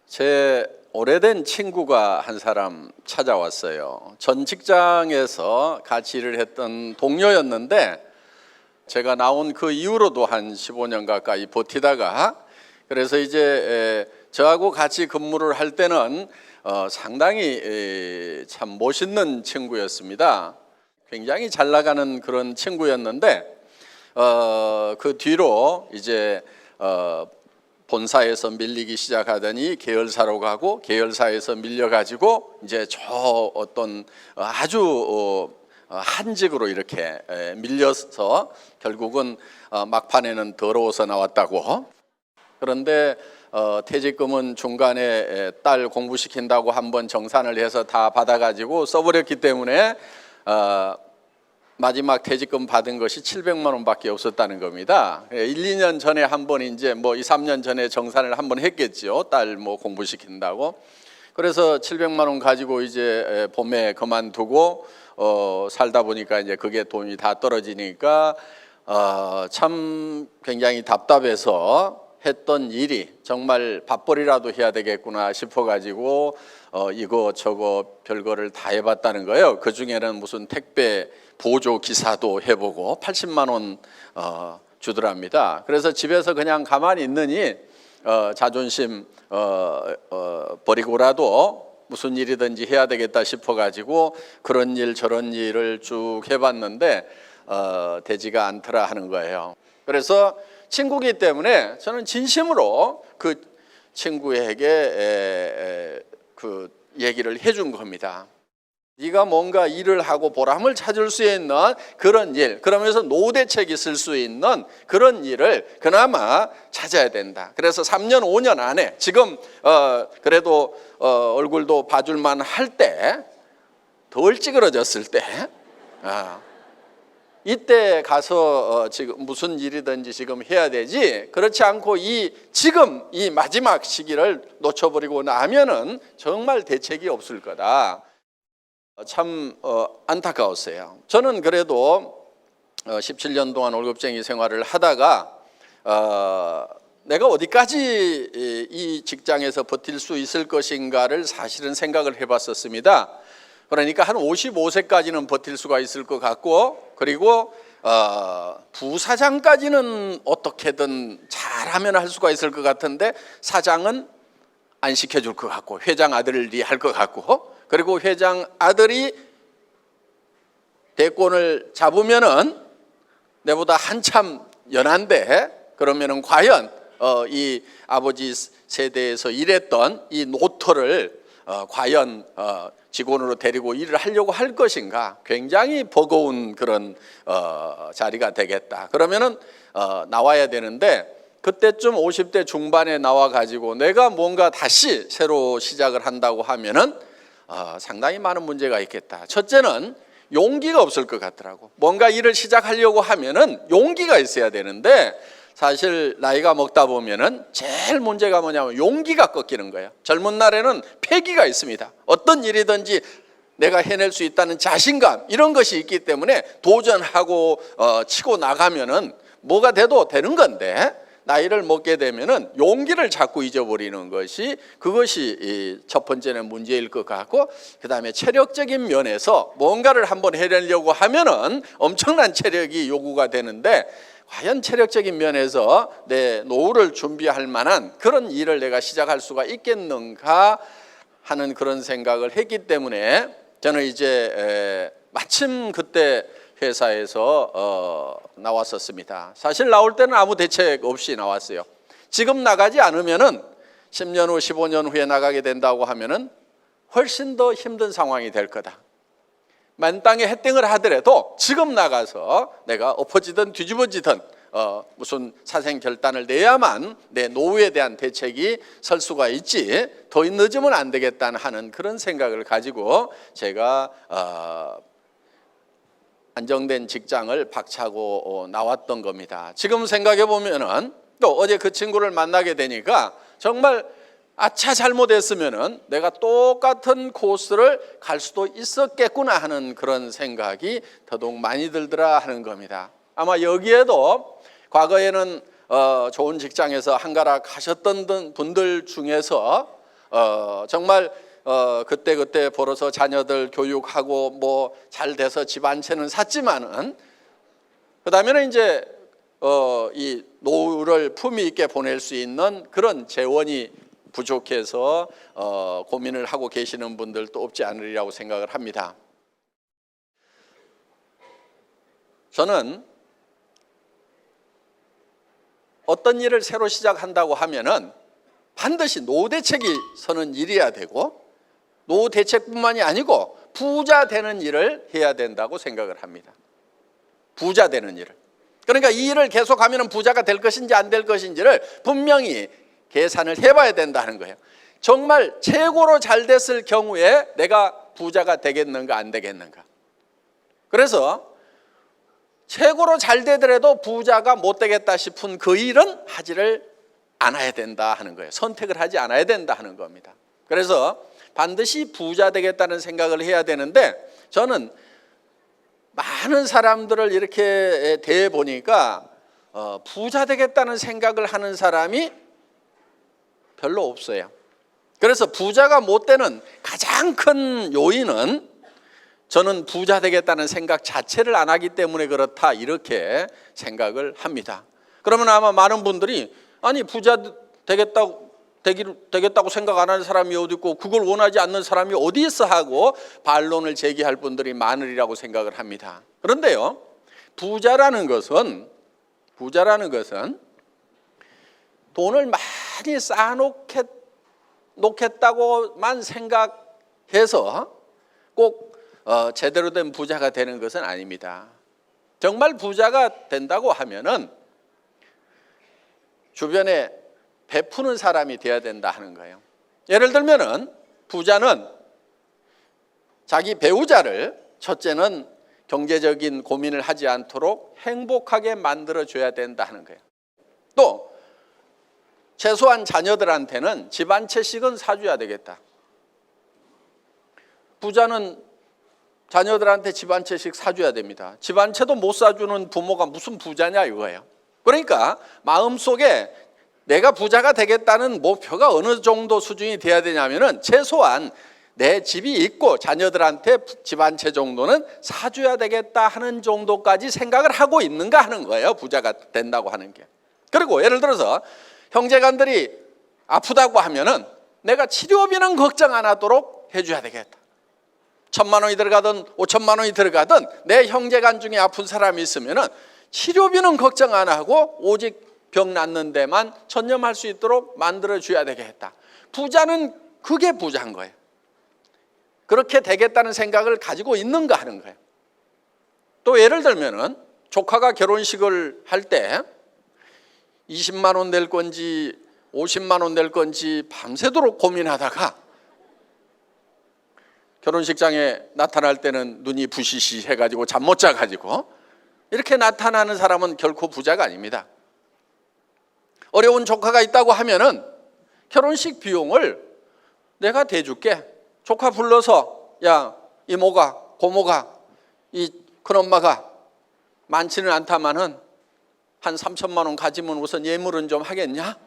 제 오래된 친구가 한 사람 찾아왔어요. 전 직장에서 같이 일을 했던 동료였는데 제가 나온 그 이후로도 한 15년 가까이 버티다가, 그래서 이제 저하고 같이 근무를 할 때는 상당히 참 멋있는 친구였습니다. 굉장히 잘 나가는 그런 친구였는데 그 뒤로 이제 본사에서 밀리기 시작하더니 계열사로 가고, 계열사에서 밀려가지고 이제 저 어떤 아주 한직으로 이렇게 밀려서 결국은 막판에는 더러워서 나왔다고. 그런데 퇴직금은 중간에 딸 공부시킨다고 한번 정산을 해서 다 받아가지고 써버렸기 때문에 마지막 퇴직금 받은 것이 700만 원밖에 없었다는 겁니다. 1, 2년 전에 한 번 이제 뭐 2, 3년 전에 정산을 한 번 했겠죠. 딸 뭐 공부시킨다고. 그래서 700만 원 가지고 이제 봄에 그만두고 살다 보니까 이제 그게 돈이 다 떨어지니까 참 굉장히 답답해서 했던 일이 정말 밥벌이라도 해야 되겠구나 싶어가지고 이거 저거 별거를 다 해봤다는 거예요. 그 중에는 무슨 택배 보조 기사도 해보고 80만 원 주더랍니다. 그래서 집에서 그냥 가만히 있느니 자존심 버리고라도 무슨 일이든지 해야 되겠다 싶어가지고 그런 일 저런 일을 쭉 해봤는데 되지가 않더라 하는 거예요. 그래서 친구이기 때문에 저는 진심으로 그 친구에게 그 얘기를 해준 겁니다. 네가 뭔가 일을 하고 보람을 찾을 수 있는 그런 일, 그러면서 노후대책이 쓸 수 있는 그런 일을 그나마 찾아야 된다. 그래서 3년, 5년 안에 지금 그래도 얼굴도 봐줄만 할 때, 덜 찌그러졌을 때 이때 가서 지금 무슨 일이든지 지금 해야 되지, 그렇지 않고 지금 이 마지막 시기를 놓쳐버리고 나면은 정말 대책이 없을 거다. 참 안타까웠어요. 저는 그래도 17년 동안 월급쟁이 생활을 하다가 내가 어디까지 이 직장에서 버틸 수 있을 것인가를 사실은 생각을 해봤었습니다. 그러니까 한 55세까지는 버틸 수가 있을 것 같고, 그리고 부사장까지는 어떻게든 잘하면 할 수가 있을 것 같은데 사장은 안 시켜줄 것 같고, 회장 아들이 할 것 같고, 그리고 회장 아들이 대권을 잡으면은 내보다 한참 연한데, 그러면은 과연 이 아버지 세대에서 일했던 이 노터를 과연 직원으로 데리고 일을 하려고 할 것인가? 굉장히 버거운 그런 자리가 되겠다. 그러면은 나와야 되는데, 그때쯤 50대 중반에 나와 가지고 내가 뭔가 다시 새로 시작을 한다고 하면은 상당히 많은 문제가 있겠다. 첫째는 용기가 없을 것 같더라고. 뭔가 일을 시작하려고 하면은 용기가 있어야 되는데, 사실 나이가 먹다 보면은 제일 문제가 뭐냐면 용기가 꺾이는 거예요. 젊은 날에는 패기가 있습니다. 어떤 일이든지 내가 해낼 수 있다는 자신감, 이런 것이 있기 때문에 도전하고 치고 나가면은 뭐가 돼도 되는 건데, 나이를 먹게 되면은 용기를 자꾸 잊어버리는 것이, 그것이 첫 번째는 문제일 것 같고, 그 다음에 체력적인 면에서 뭔가를 한번 해내려고 하면은 엄청난 체력이 요구가 되는데, 과연 체력적인 면에서 내 노후를 준비할 만한 그런 일을 내가 시작할 수가 있겠는가 하는 그런 생각을 했기 때문에, 저는 이제 마침 그때 회사에서 나왔었습니다. 사실 나올 때는 아무 대책 없이 나왔어요. 지금 나가지 않으면은 10년 후, 15년 후에 나가게 된다고 하면은 훨씬 더 힘든 상황이 될 거다. 만땅에 햇땡을 하더라도 지금 나가서 내가 엎어지든 뒤집어지든 무슨 사생 결단을 내야만 내 노후에 대한 대책이 설 수가 있지, 더 늦으면 안 되겠다는 하는 그런 생각을 가지고 제가 안정된 직장을 박차고 나왔던 겁니다. 지금 생각해 보면은, 또 어제 그 친구를 만나게 되니까 정말 아차 잘못했으면은 내가 똑같은 코스를 갈 수도 있었겠구나 하는 그런 생각이 더더욱 많이 들더라 하는 겁니다. 아마 여기에도 과거에는 좋은 직장에서 한가락 하셨던 분들 중에서 정말 그때 벌어서 자녀들 교육하고 뭐 잘 돼서 집 한 채는 샀지만은, 그다음에는 이제 이 노후를 품위 있게 보낼 수 있는 그런 재원이 부족해서 고민을 하고 계시는 분들도 없지 않으리라고 생각을 합니다. 저는 어떤 일을 새로 시작한다고 하면은 반드시 노후 대책이 서는 일이어야 되고, 노후 대책뿐만이 아니고 부자 되는 일을 해야 된다고 생각을 합니다. 부자 되는 일을. 그러니까 이 일을 계속하면 부자가 될 것인지 안 될 것인지를 분명히 계산을 해봐야 된다는 거예요. 정말 최고로 잘 됐을 경우에 내가 부자가 되겠는가 안 되겠는가. 그래서 최고로 잘 되더라도 부자가 못 되겠다 싶은 그 일은 하지를 않아야 된다 하는 거예요. 선택을 하지 않아야 된다 하는 겁니다. 그래서 반드시 부자 되겠다는 생각을 해야 되는데, 저는 많은 사람들을 이렇게 대해 보니까 부자 되겠다는 생각을 하는 사람이 별로 없어요. 그래서 부자가 못 되는 가장 큰 요인은, 저는 부자 되겠다는 생각 자체를 안 하기 때문에 그렇다, 이렇게 생각을 합니다. 그러면 아마 많은 분들이, 아니 부자 되겠다고 생각 안 하는 사람이 어디 있고 그걸 원하지 않는 사람이 어디 있어 하고 반론을 제기할 분들이 많으리라고 생각을 합니다. 그런데요, 부자라는 것은 돈을 많이 쌓아놓겠다고만 생각해서 꼭 제대로 된 부자가 되는 것은 아닙니다. 정말 부자가 된다고 하면은 주변에 베푸는 사람이 되어야 된다 하는 거예요. 예를 들면은 부자는 자기 배우자를, 첫째는 경제적인 고민을 하지 않도록 행복하게 만들어줘야 된다 하는 거예요. 또 최소한 자녀들한테는 집 한 채씩은 사줘야 되겠다. 부자는 자녀들한테 집 한 채씩 사줘야 됩니다. 집 한 채도 못 사주는 부모가 무슨 부자냐 이거예요. 그러니까 마음속에 내가 부자가 되겠다는 목표가 어느 정도 수준이 돼야 되냐면은 최소한 내 집이 있고 자녀들한테 집 한 채 정도는 사줘야 되겠다 하는 정도까지 생각을 하고 있는가 하는 거예요. 부자가 된다고 하는 게. 그리고 예를 들어서 형제간들이 아프다고 하면은 내가 치료비는 걱정 안 하도록 해줘야 되겠다. 1,000만 원이 들어가든 5천만 원이 들어가든 내 형제간 중에 아픈 사람이 있으면은 치료비는 걱정 안 하고 오직 병 낫는 데만 전념할 수 있도록 만들어줘야 되겠다. 부자는 그게 부자인 거예요. 그렇게 되겠다는 생각을 가지고 있는가 하는 거예요. 또 예를 들면은 조카가 결혼식을 할 때 20만 원 낼 건지 50만 원 낼 건지 밤새도록 고민하다가 결혼식장에 나타날 때는 눈이 부시시 해가지고 잠 못 자가지고 이렇게 나타나는 사람은 결코 부자가 아닙니다. 어려운 조카가 있다고 하면은 결혼식 비용을 내가 대줄게. 조카 불러서 야 이모가 고모가 이 큰엄마가 많지는 않다마는 한 3천만 원 가지면 우선 예물은 좀 하겠냐?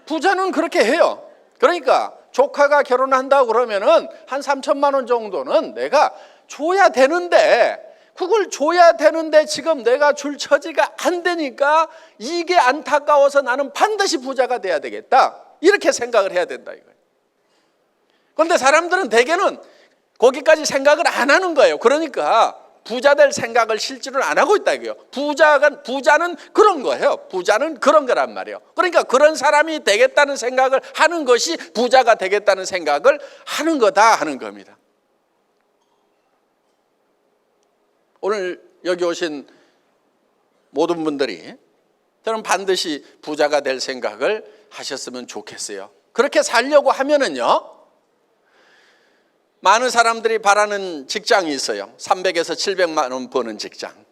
부자는 그렇게 해요. 그러니까 조카가 결혼한다고 그러면은 한 3천만 원 정도는 내가 줘야 되는데 그걸 줘야 되는데 지금 내가 줄 처지가 안 되니까 이게 안타까워서 나는 반드시 부자가 돼야 되겠다. 이렇게 생각을 해야 된다 이거예요. 그런데 사람들은 대개는 거기까지 생각을 안 하는 거예요. 그러니까 부자 될 생각을 실제로 안 하고 있다 이거예요. 부자는 그런 거예요. 부자는 그런 거란 말이에요. 그러니까 그런 사람이 되겠다는 생각을 하는 것이 부자가 되겠다는 생각을 하는 거다 하는 겁니다. 오늘 여기 오신 모든 분들이 저는 반드시 부자가 될 생각을 하셨으면 좋겠어요. 그렇게 살려고 하면은요, 많은 사람들이 바라는 직장이 있어요. 300에서 700만 원 버는 직장.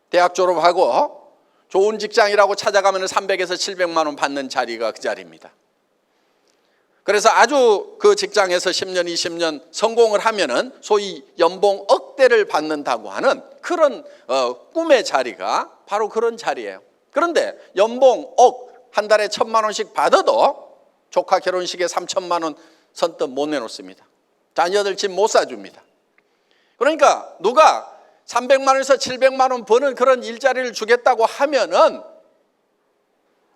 대학 졸업하고 좋은 직장이라고 찾아가면 300에서 700만 원 받는 자리가 그 자리입니다. 그래서 아주 그 직장에서 10년, 20년 성공을 하면은 소위 연봉 억대를 받는다고 하는 그런 꿈의 자리가 바로 그런 자리예요. 그런데 연봉 한 달에 1,000만 원씩 받아도 조카 결혼식에 3천만 원 선뜻 못 내놓습니다. 자녀들 집 못 사줍니다. 그러니까 누가 300만 원에서 700만 원 버는 그런 일자리를 주겠다고 하면은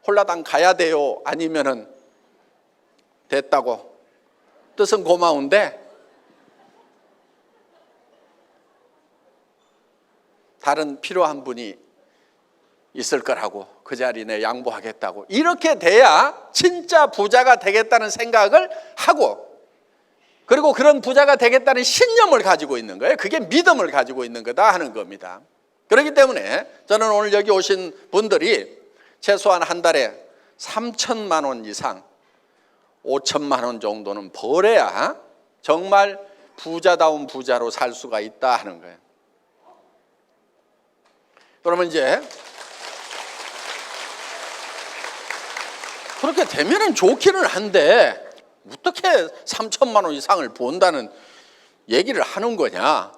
홀라당 가야 돼요? 아니면은 됐다고? 뜻은 고마운데 다른 필요한 분이 있을 거라고 그 자리에 내 양보하겠다고 이렇게 돼야 진짜 부자가 되겠다는 생각을 하고 그리고 그런 부자가 되겠다는 신념을 가지고 있는 거예요. 그게 믿음을 가지고 있는 거다 하는 겁니다. 그렇기 때문에 저는 오늘 여기 오신 분들이 최소한 한 달에 3천만 원 이상 5천만 원 정도는 벌어야 정말 부자다운 부자로 살 수가 있다 하는 거예요. 그러면 이제 그렇게 되면은 좋기는 한데 어떻게 3천만 원 이상을 번다는 얘기를 하는 거냐?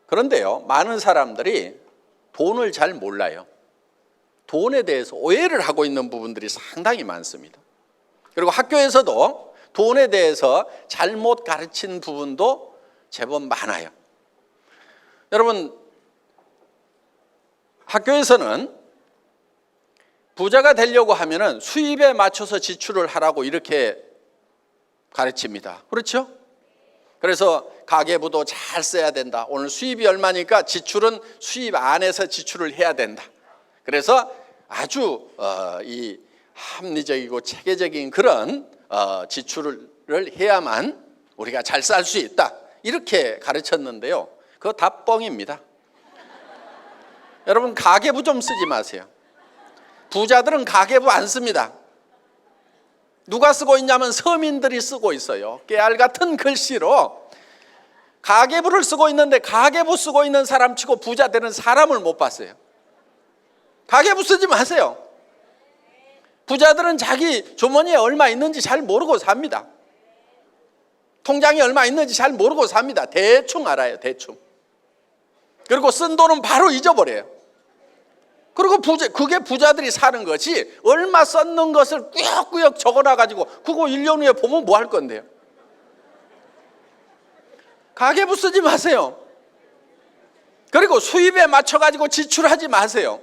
그런데요, 많은 사람들이 돈을 잘 몰라요. 돈에 대해서 오해를 하고 있는 부분들이 상당히 많습니다. 그리고 학교에서도 돈에 대해서 잘못 가르친 부분도 제법 많아요. 여러분, 학교에서는 부자가 되려고 하면은 수입에 맞춰서 지출을 하라고 이렇게 가르칩니다. 그렇죠? 그래서 가계부도 잘 써야 된다. 오늘 수입이 얼마니까 지출은 수입 안에서 지출을 해야 된다. 그래서 아주 이 합리적이고 체계적인 그런 지출을 해야만 우리가 잘 살 수 있다. 이렇게 가르쳤는데요. 그거 다 뻥입니다. 여러분 가계부 좀 쓰지 마세요. 부자들은 가계부 안 씁니다. 누가 쓰고 있냐면 서민들이 쓰고 있어요. 깨알 같은 글씨로 가계부를 쓰고 있는데 가계부 쓰고 있는 사람 치고 부자 되는 사람을 못 봤어요. 가계부 쓰지 마세요. 부자들은 자기 주머니에 얼마 있는지 잘 모르고 삽니다. 통장에 얼마 있는지 잘 모르고 삽니다. 대충 알아요. 대충. 그리고 쓴 돈은 바로 잊어버려요. 그리고 그게 부자들이 사는 것이 얼마 썼는 것을 꾸역꾸역 적어놔가지고 그거 1년 후에 보면 뭐 할 건데요? 가계부 쓰지 마세요. 그리고 수입에 맞춰가지고 지출하지 마세요.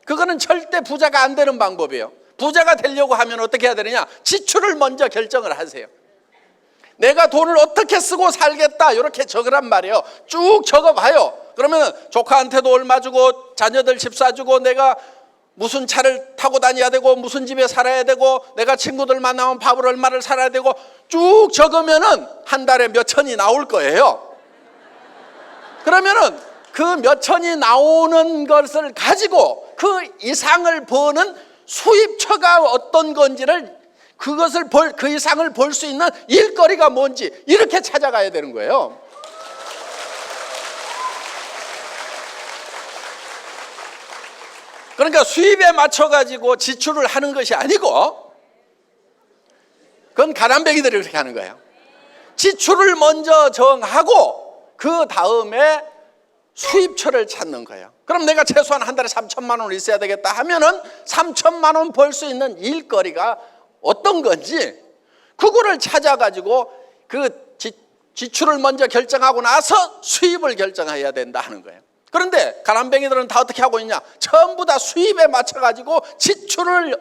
그거는 절대 부자가 안 되는 방법이에요. 부자가 되려고 하면 어떻게 해야 되느냐? 지출을 먼저 결정을 하세요. 내가 돈을 어떻게 쓰고 살겠다 이렇게 적으란 말이에요. 쭉 적어봐요. 그러면 조카한테도 얼마 주고 자녀들 집 사주고 내가 무슨 차를 타고 다녀야 되고 무슨 집에 살아야 되고 내가 친구들 만나면 밥을 얼마를 살아야 되고 쭉 적으면은 한 달에 몇 천이 나올 거예요. 그러면은 그 몇 천이 나오는 것을 가지고 그 이상을 버는 수입처가 어떤 건지를 그 이상을 벌 수 있는 일거리가 뭔지 이렇게 찾아가야 되는 거예요. 그러니까 수입에 맞춰가지고 지출을 하는 것이 아니고 그건 가난뱅이들이 그렇게 하는 거예요. 지출을 먼저 정하고 그 다음에 수입처를 찾는 거예요. 그럼 내가 최소한 한 달에 3천만 원을 있어야 되겠다 하면은 3천만 원 벌 수 있는 일거리가 어떤 건지 그거를 찾아가지고 그 지출을 먼저 결정하고 나서 수입을 결정해야 된다 하는 거예요. 그런데 가난뱅이들은 다 어떻게 하고 있냐? 전부 다 수입에 맞춰가지고 지출을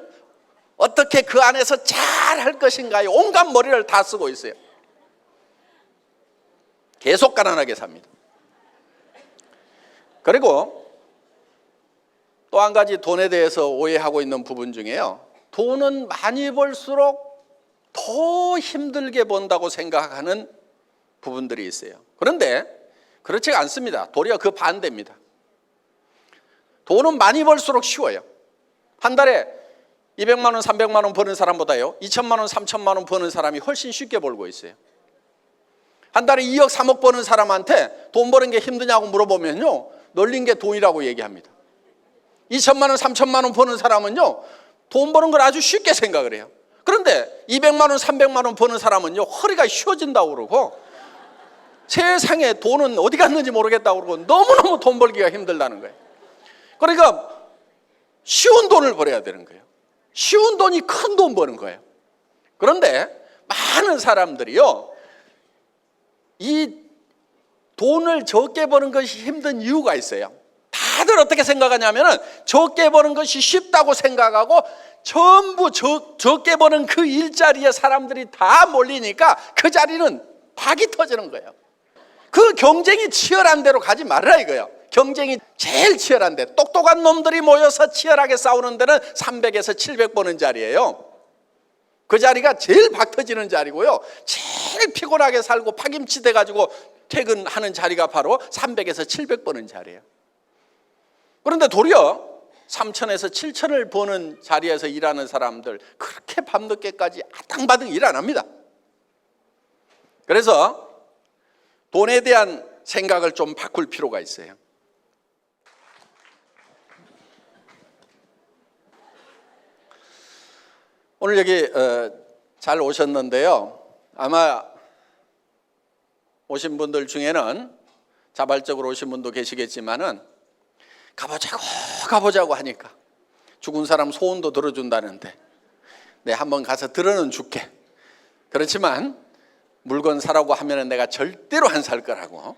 어떻게 그 안에서 잘 할 것인가에 온갖 머리를 다 쓰고 있어요. 계속 가난하게 삽니다. 그리고 또 한 가지 돈에 대해서 오해하고 있는 부분 중에요. 돈은 많이 벌수록 더 힘들게 번다고 생각하는 부분들이 있어요. 그런데 그렇지 않습니다. 도리어 그 반대입니다. 돈은 많이 벌수록 쉬워요. 한 달에 200만 원, 300만 원 버는 사람보다요 2천만 원, 3천만 원 버는 사람이 훨씬 쉽게 벌고 있어요. 한 달에 2억, 3억 버는 사람한테 돈 버는 게 힘드냐고 물어보면요 널린 게 돈이라고 얘기합니다. 2천만 원, 3천만 원 버는 사람은요 돈 버는 걸 아주 쉽게 생각을 해요. 그런데 200만 원, 300만 원 버는 사람은요 허리가 휘어진다고 그러고 세상에 돈은 어디 갔는지 모르겠다고 그러고 너무너무 돈 벌기가 힘들다는 거예요. 그러니까 쉬운 돈을 벌어야 되는 거예요. 쉬운 돈이 큰 돈 버는 거예요. 그런데 많은 사람들이요 이 돈을 적게 버는 것이 힘든 이유가 있어요. 다들 어떻게 생각하냐면은 적게 버는 것이 쉽다고 생각하고 전부 적게 버는 그 일자리에 사람들이 다 몰리니까 그 자리는 박이 터지는 거예요. 그 경쟁이 치열한 데로 가지 말라 이거예요. 경쟁이 제일 치열한 데 똑똑한 놈들이 모여서 치열하게 싸우는 데는 300에서 700 버는 자리예요. 그 자리가 제일 박 터지는 자리고요. 제일 피곤하게 살고 파김치 돼가지고 퇴근하는 자리가 바로 300에서 700 버는 자리예요. 그런데 도리어 3천에서 7천을 버는 자리에서 일하는 사람들 그렇게 밤늦게까지 아당바당 일 안 합니다. 그래서 돈에 대한 생각을 좀 바꿀 필요가 있어요. 오늘 여기 잘 오셨는데요. 아마 오신 분들 중에는 자발적으로 오신 분도 계시겠지만은 가보자고 하니까 죽은 사람 소원도 들어준다는데 네, 한번 가서 들어는 줄게. 그렇지만 물건 사라고 하면은 내가 절대로 안 살 거라고.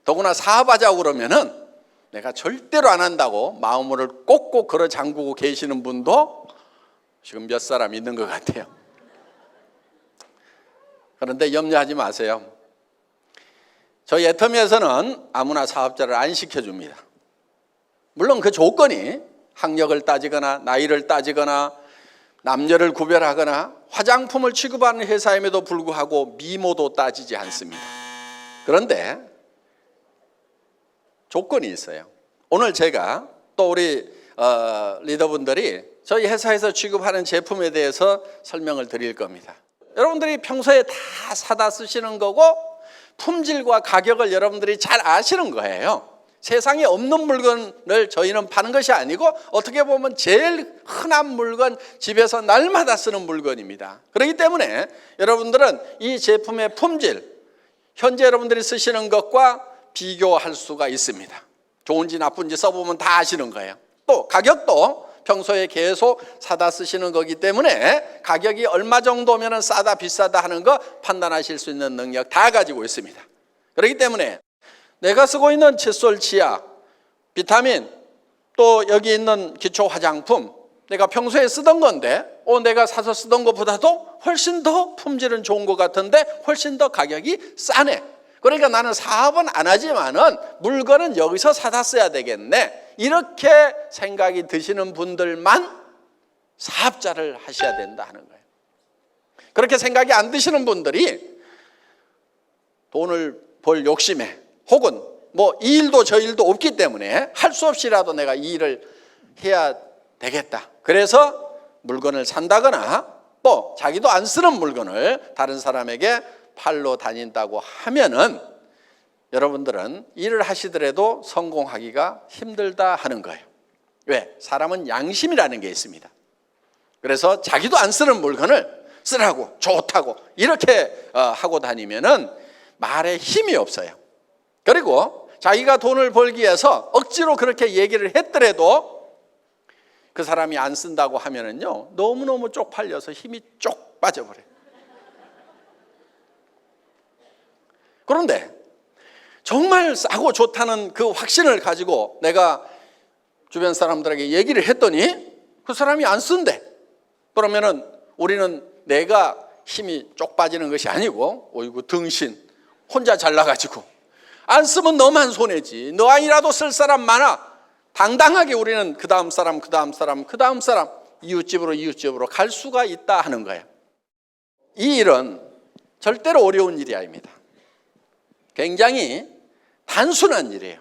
더구나 사업하자고 그러면은 내가 절대로 안 한다고 마음을 꼭꼭 걸어 잠그고 계시는 분도 지금 몇 사람 있는 것 같아요. 그런데 염려하지 마세요. 저희 애터미에서는 아무나 사업자를 안 시켜줍니다. 물론 그 조건이 학력을 따지거나 나이를 따지거나 남녀를 구별하거나 화장품을 취급하는 회사임에도 불구하고 미모도 따지지 않습니다. 그런데 조건이 있어요. 오늘 제가 또 우리 리더분들이 저희 회사에서 취급하는 제품에 대해서 설명을 드릴 겁니다. 여러분들이 평소에 다 사다 쓰시는 거고 품질과 가격을 여러분들이 잘 아시는 거예요. 세상에 없는 물건을 저희는 파는 것이 아니고 어떻게 보면 제일 흔한 물건, 집에서 날마다 쓰는 물건입니다. 그렇기 때문에 여러분들은 이 제품의 품질, 현재 여러분들이 쓰시는 것과 비교할 수가 있습니다. 좋은지 나쁜지 써보면 다 아시는 거예요. 또 가격도 평소에 계속 사다 쓰시는 거기 때문에 가격이 얼마 정도면 싸다 비싸다 하는 거 판단하실 수 있는 능력 다 가지고 있습니다. 그렇기 때문에 내가 쓰고 있는 칫솔, 치약, 비타민, 또 여기 있는 기초 화장품, 내가 평소에 쓰던 건데 내가 사서 쓰던 것보다도 훨씬 더 품질은 좋은 것 같은데 훨씬 더 가격이 싸네. 그러니까 나는 사업은 안 하지만은 물건은 여기서 사다 써야 되겠네. 이렇게 생각이 드시는 분들만 사업자를 하셔야 된다 하는 거예요. 그렇게 생각이 안 드시는 분들이 돈을 벌 욕심에 혹은 뭐 이 일도 저 일도 없기 때문에 할 수 없이라도 내가 이 일을 해야 되겠다. 그래서 물건을 산다거나 또 자기도 안 쓰는 물건을 다른 사람에게 팔러 다닌다고 하면은 여러분들은 일을 하시더라도 성공하기가 힘들다 하는 거예요. 왜? 사람은 양심이라는 게 있습니다. 그래서 자기도 안 쓰는 물건을 쓰라고 좋다고 이렇게 하고 다니면은 말에 힘이 없어요. 그리고 자기가 돈을 벌기 위해서 억지로 그렇게 얘기를 했더라도 그 사람이 안 쓴다고 하면은요 너무너무 쪽팔려서 힘이 쪽 빠져버려요. 그런데 정말 싸고 좋다는 그 확신을 가지고 내가 주변 사람들에게 얘기를 했더니 그 사람이 안 쓴대. 그러면은 우리는 내가 힘이 쪽 빠지는 것이 아니고 어이구 등신 혼자 잘나가지고 안 쓰면 너만 손해지. 너 아니라도 쓸 사람 많아. 당당하게 우리는 그 다음 사람 이웃집으로 갈 수가 있다 하는 거예요. 이 일은 절대로 어려운 일이 아닙니다. 굉장히 단순한 일이에요.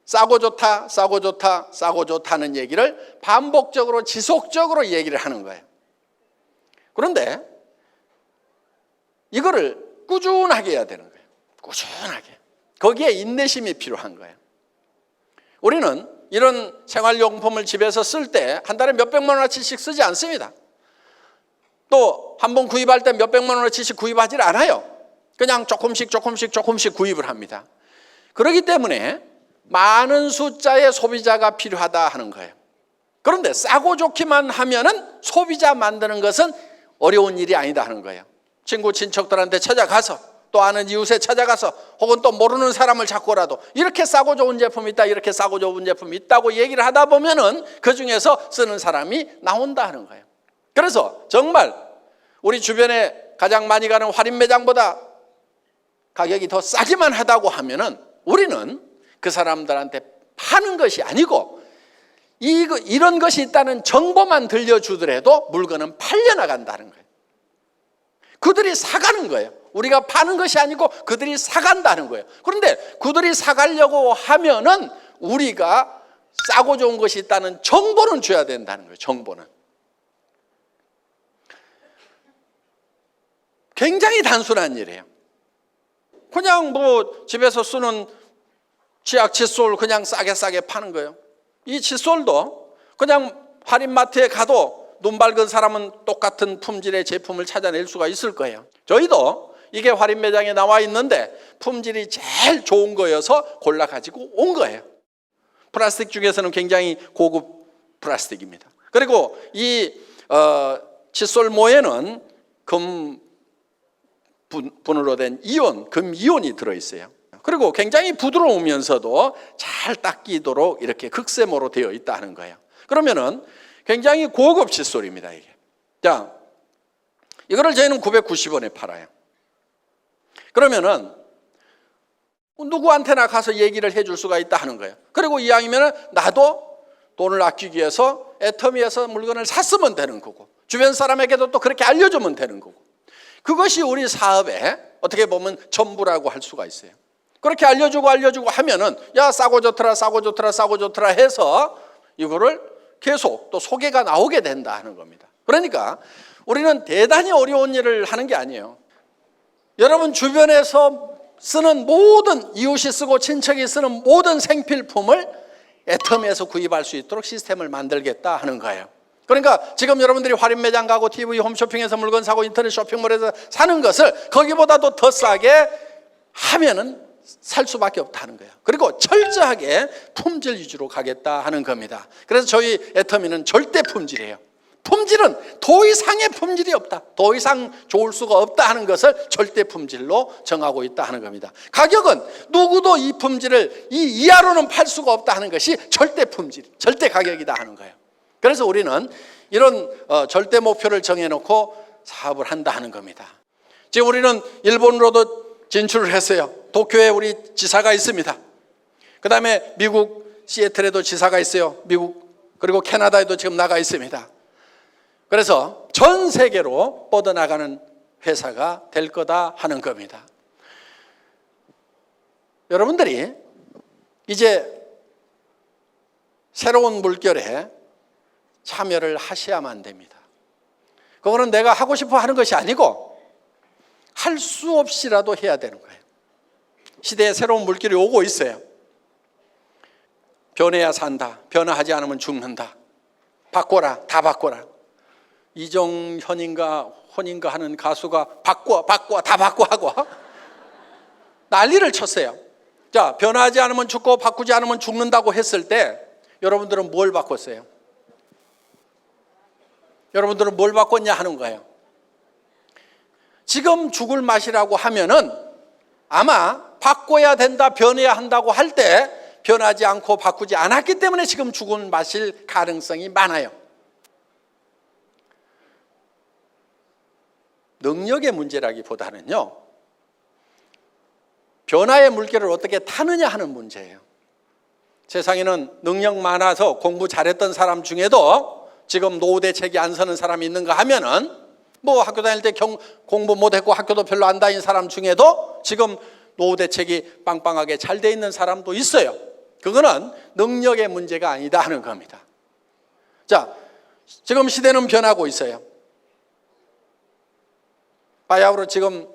싸고 좋다, 싸고 좋다, 싸고 좋다는 얘기를 반복적으로 지속적으로 얘기를 하는 거예요. 그런데 이거를 꾸준하게 해야 되는 거예요. 꾸준하게. 거기에 인내심이 필요한 거예요. 우리는 이런 생활용품을 집에서 쓸 때 한 달에 몇백만 원어치씩 쓰지 않습니다. 또 한 번 구입할 때 몇백만 원어치씩 구입하지 않아요. 그냥 조금씩 구입을 합니다. 그렇기 때문에 많은 숫자의 소비자가 필요하다 하는 거예요. 그런데 싸고 좋기만 하면은 소비자 만드는 것은 어려운 일이 아니다 하는 거예요. 친구 친척들한테 찾아가서 또 아는 이웃에 찾아가서 혹은 또 모르는 사람을 잡고라도 이렇게 싸고 좋은 제품이 있다, 이렇게 싸고 좋은 제품이 있다고 얘기를 하다 보면은 그 중에서 쓰는 사람이 나온다 하는 거예요. 그래서 정말 우리 주변에 가장 많이 가는 할인 매장보다 가격이 더 싸기만 하다고 하면은 우리는 그 사람들한테 파는 것이 아니고 이런 것이 있다는 정보만 들려주더라도 물건은 팔려나간다는 거예요. 그들이 사가는 거예요. 우리가 파는 것이 아니고 그들이 사간다는 거예요. 그런데 그들이 사가려고 하면은 우리가 싸고 좋은 것이 있다는 정보는 줘야 된다는 거예요. 정보는. 굉장히 단순한 일이에요. 그냥 뭐 집에서 쓰는 치약 칫솔 그냥 싸게 파는 거예요. 이 칫솔도 그냥 할인마트에 가도 눈 밝은 사람은 똑같은 품질의 제품을 찾아낼 수가 있을 거예요. 저희도 이게 할인 매장에 나와 있는데 품질이 제일 좋은 거여서 골라 가지고 온 거예요. 플라스틱 중에서는 굉장히 고급 플라스틱입니다. 그리고 이 칫솔 모에는 금 분으로 된 이온, 금 이온이 들어있어요. 그리고 굉장히 부드러우면서도 잘 닦이도록 이렇게 극세모로 되어 있다는 거예요. 그러면은 굉장히 고급 칫솔입니다, 이게. 자, 이거를 저희는 990원에 팔아요. 그러면은 누구한테나 가서 얘기를 해줄 수가 있다 하는 거예요. 그리고 이왕이면은 나도 돈을 아끼기 위해서 애터미에서 물건을 샀으면 되는 거고, 주변 사람에게도 또 그렇게 알려주면 되는 거고, 그것이 우리 사업의 어떻게 보면 전부라고 할 수가 있어요. 그렇게 알려주고 하면은 야 싸고 좋더라 해서 이거를 계속 또 소개가 나오게 된다 하는 겁니다. 그러니까 우리는 대단히 어려운 일을 하는 게 아니에요. 여러분 주변에서 쓰는 모든 이웃이 쓰고 친척이 쓰는 모든 생필품을 애터미에서 구입할 수 있도록 시스템을 만들겠다 하는 거예요. 그러니까 지금 여러분들이 할인 매장 가고 TV 홈쇼핑에서 물건 사고 인터넷 쇼핑몰에서 사는 것을 거기보다도 더 싸게 하면은 살 수밖에 없다는 거예요. 그리고 철저하게 품질 위주로 가겠다 하는 겁니다. 그래서 저희 애터미는 절대 품질이에요. 품질은 더 이상의 품질이 없다, 더 이상 좋을 수가 없다 하는 것을 절대 품질로 정하고 있다 하는 겁니다. 가격은 누구도 이 품질을 이 이하로는 팔 수가 없다 하는 것이 절대 품질, 절대 가격이다 하는 거예요. 그래서 우리는 이런 절대 목표를 정해놓고 사업을 한다 하는 겁니다. 지금 우리는 일본으로도 진출을 했어요. 도쿄에 우리 지사가 있습니다. 그 다음에 미국 시애틀에도 지사가 있어요. 미국, 그리고 캐나다에도 지금 나가 있습니다. 그래서 전 세계로 뻗어나가는 회사가 될 거다 하는 겁니다. 여러분들이 이제 새로운 물결에 참여를 하셔야만 됩니다. 그거는 내가 하고 싶어 하는 것이 아니고 할 수 없이라도 해야 되는 거예요. 시대에 새로운 물결이 오고 있어요. 변해야 산다, 변화하지 않으면 죽는다, 바꿔라, 다 바꿔라. 이정현인가 혼인가 하는 가수가 바꿔 다 바꿔 하고 난리를 쳤어요. 자, 변화하지 않으면 죽고 바꾸지 않으면 죽는다고 했을 때 여러분들은 뭘 바꿨어요? 여러분들은 뭘 바꿨냐 하는 거예요. 지금 죽을 맛이라고 하면은 아마 바꿔야 된다, 변해야 한다고 할 때 변하지 않고 바꾸지 않았기 때문에 지금 죽을 맛일 가능성이 많아요. 능력의 문제라기보다는요, 변화의 물결을 어떻게 타느냐 하는 문제예요. 세상에는 능력 많아서 공부 잘했던 사람 중에도 지금 노후 대책이 안 서는 사람이 있는가 하면은, 뭐 학교 다닐 때 공부 못했고 학교도 별로 안 다닌 사람 중에도 지금 노후 대책이 빵빵하게 잘 돼 있는 사람도 있어요. 그거는 능력의 문제가 아니다 하는 겁니다. 자, 지금 시대는 변하고 있어요. 바야흐로 지금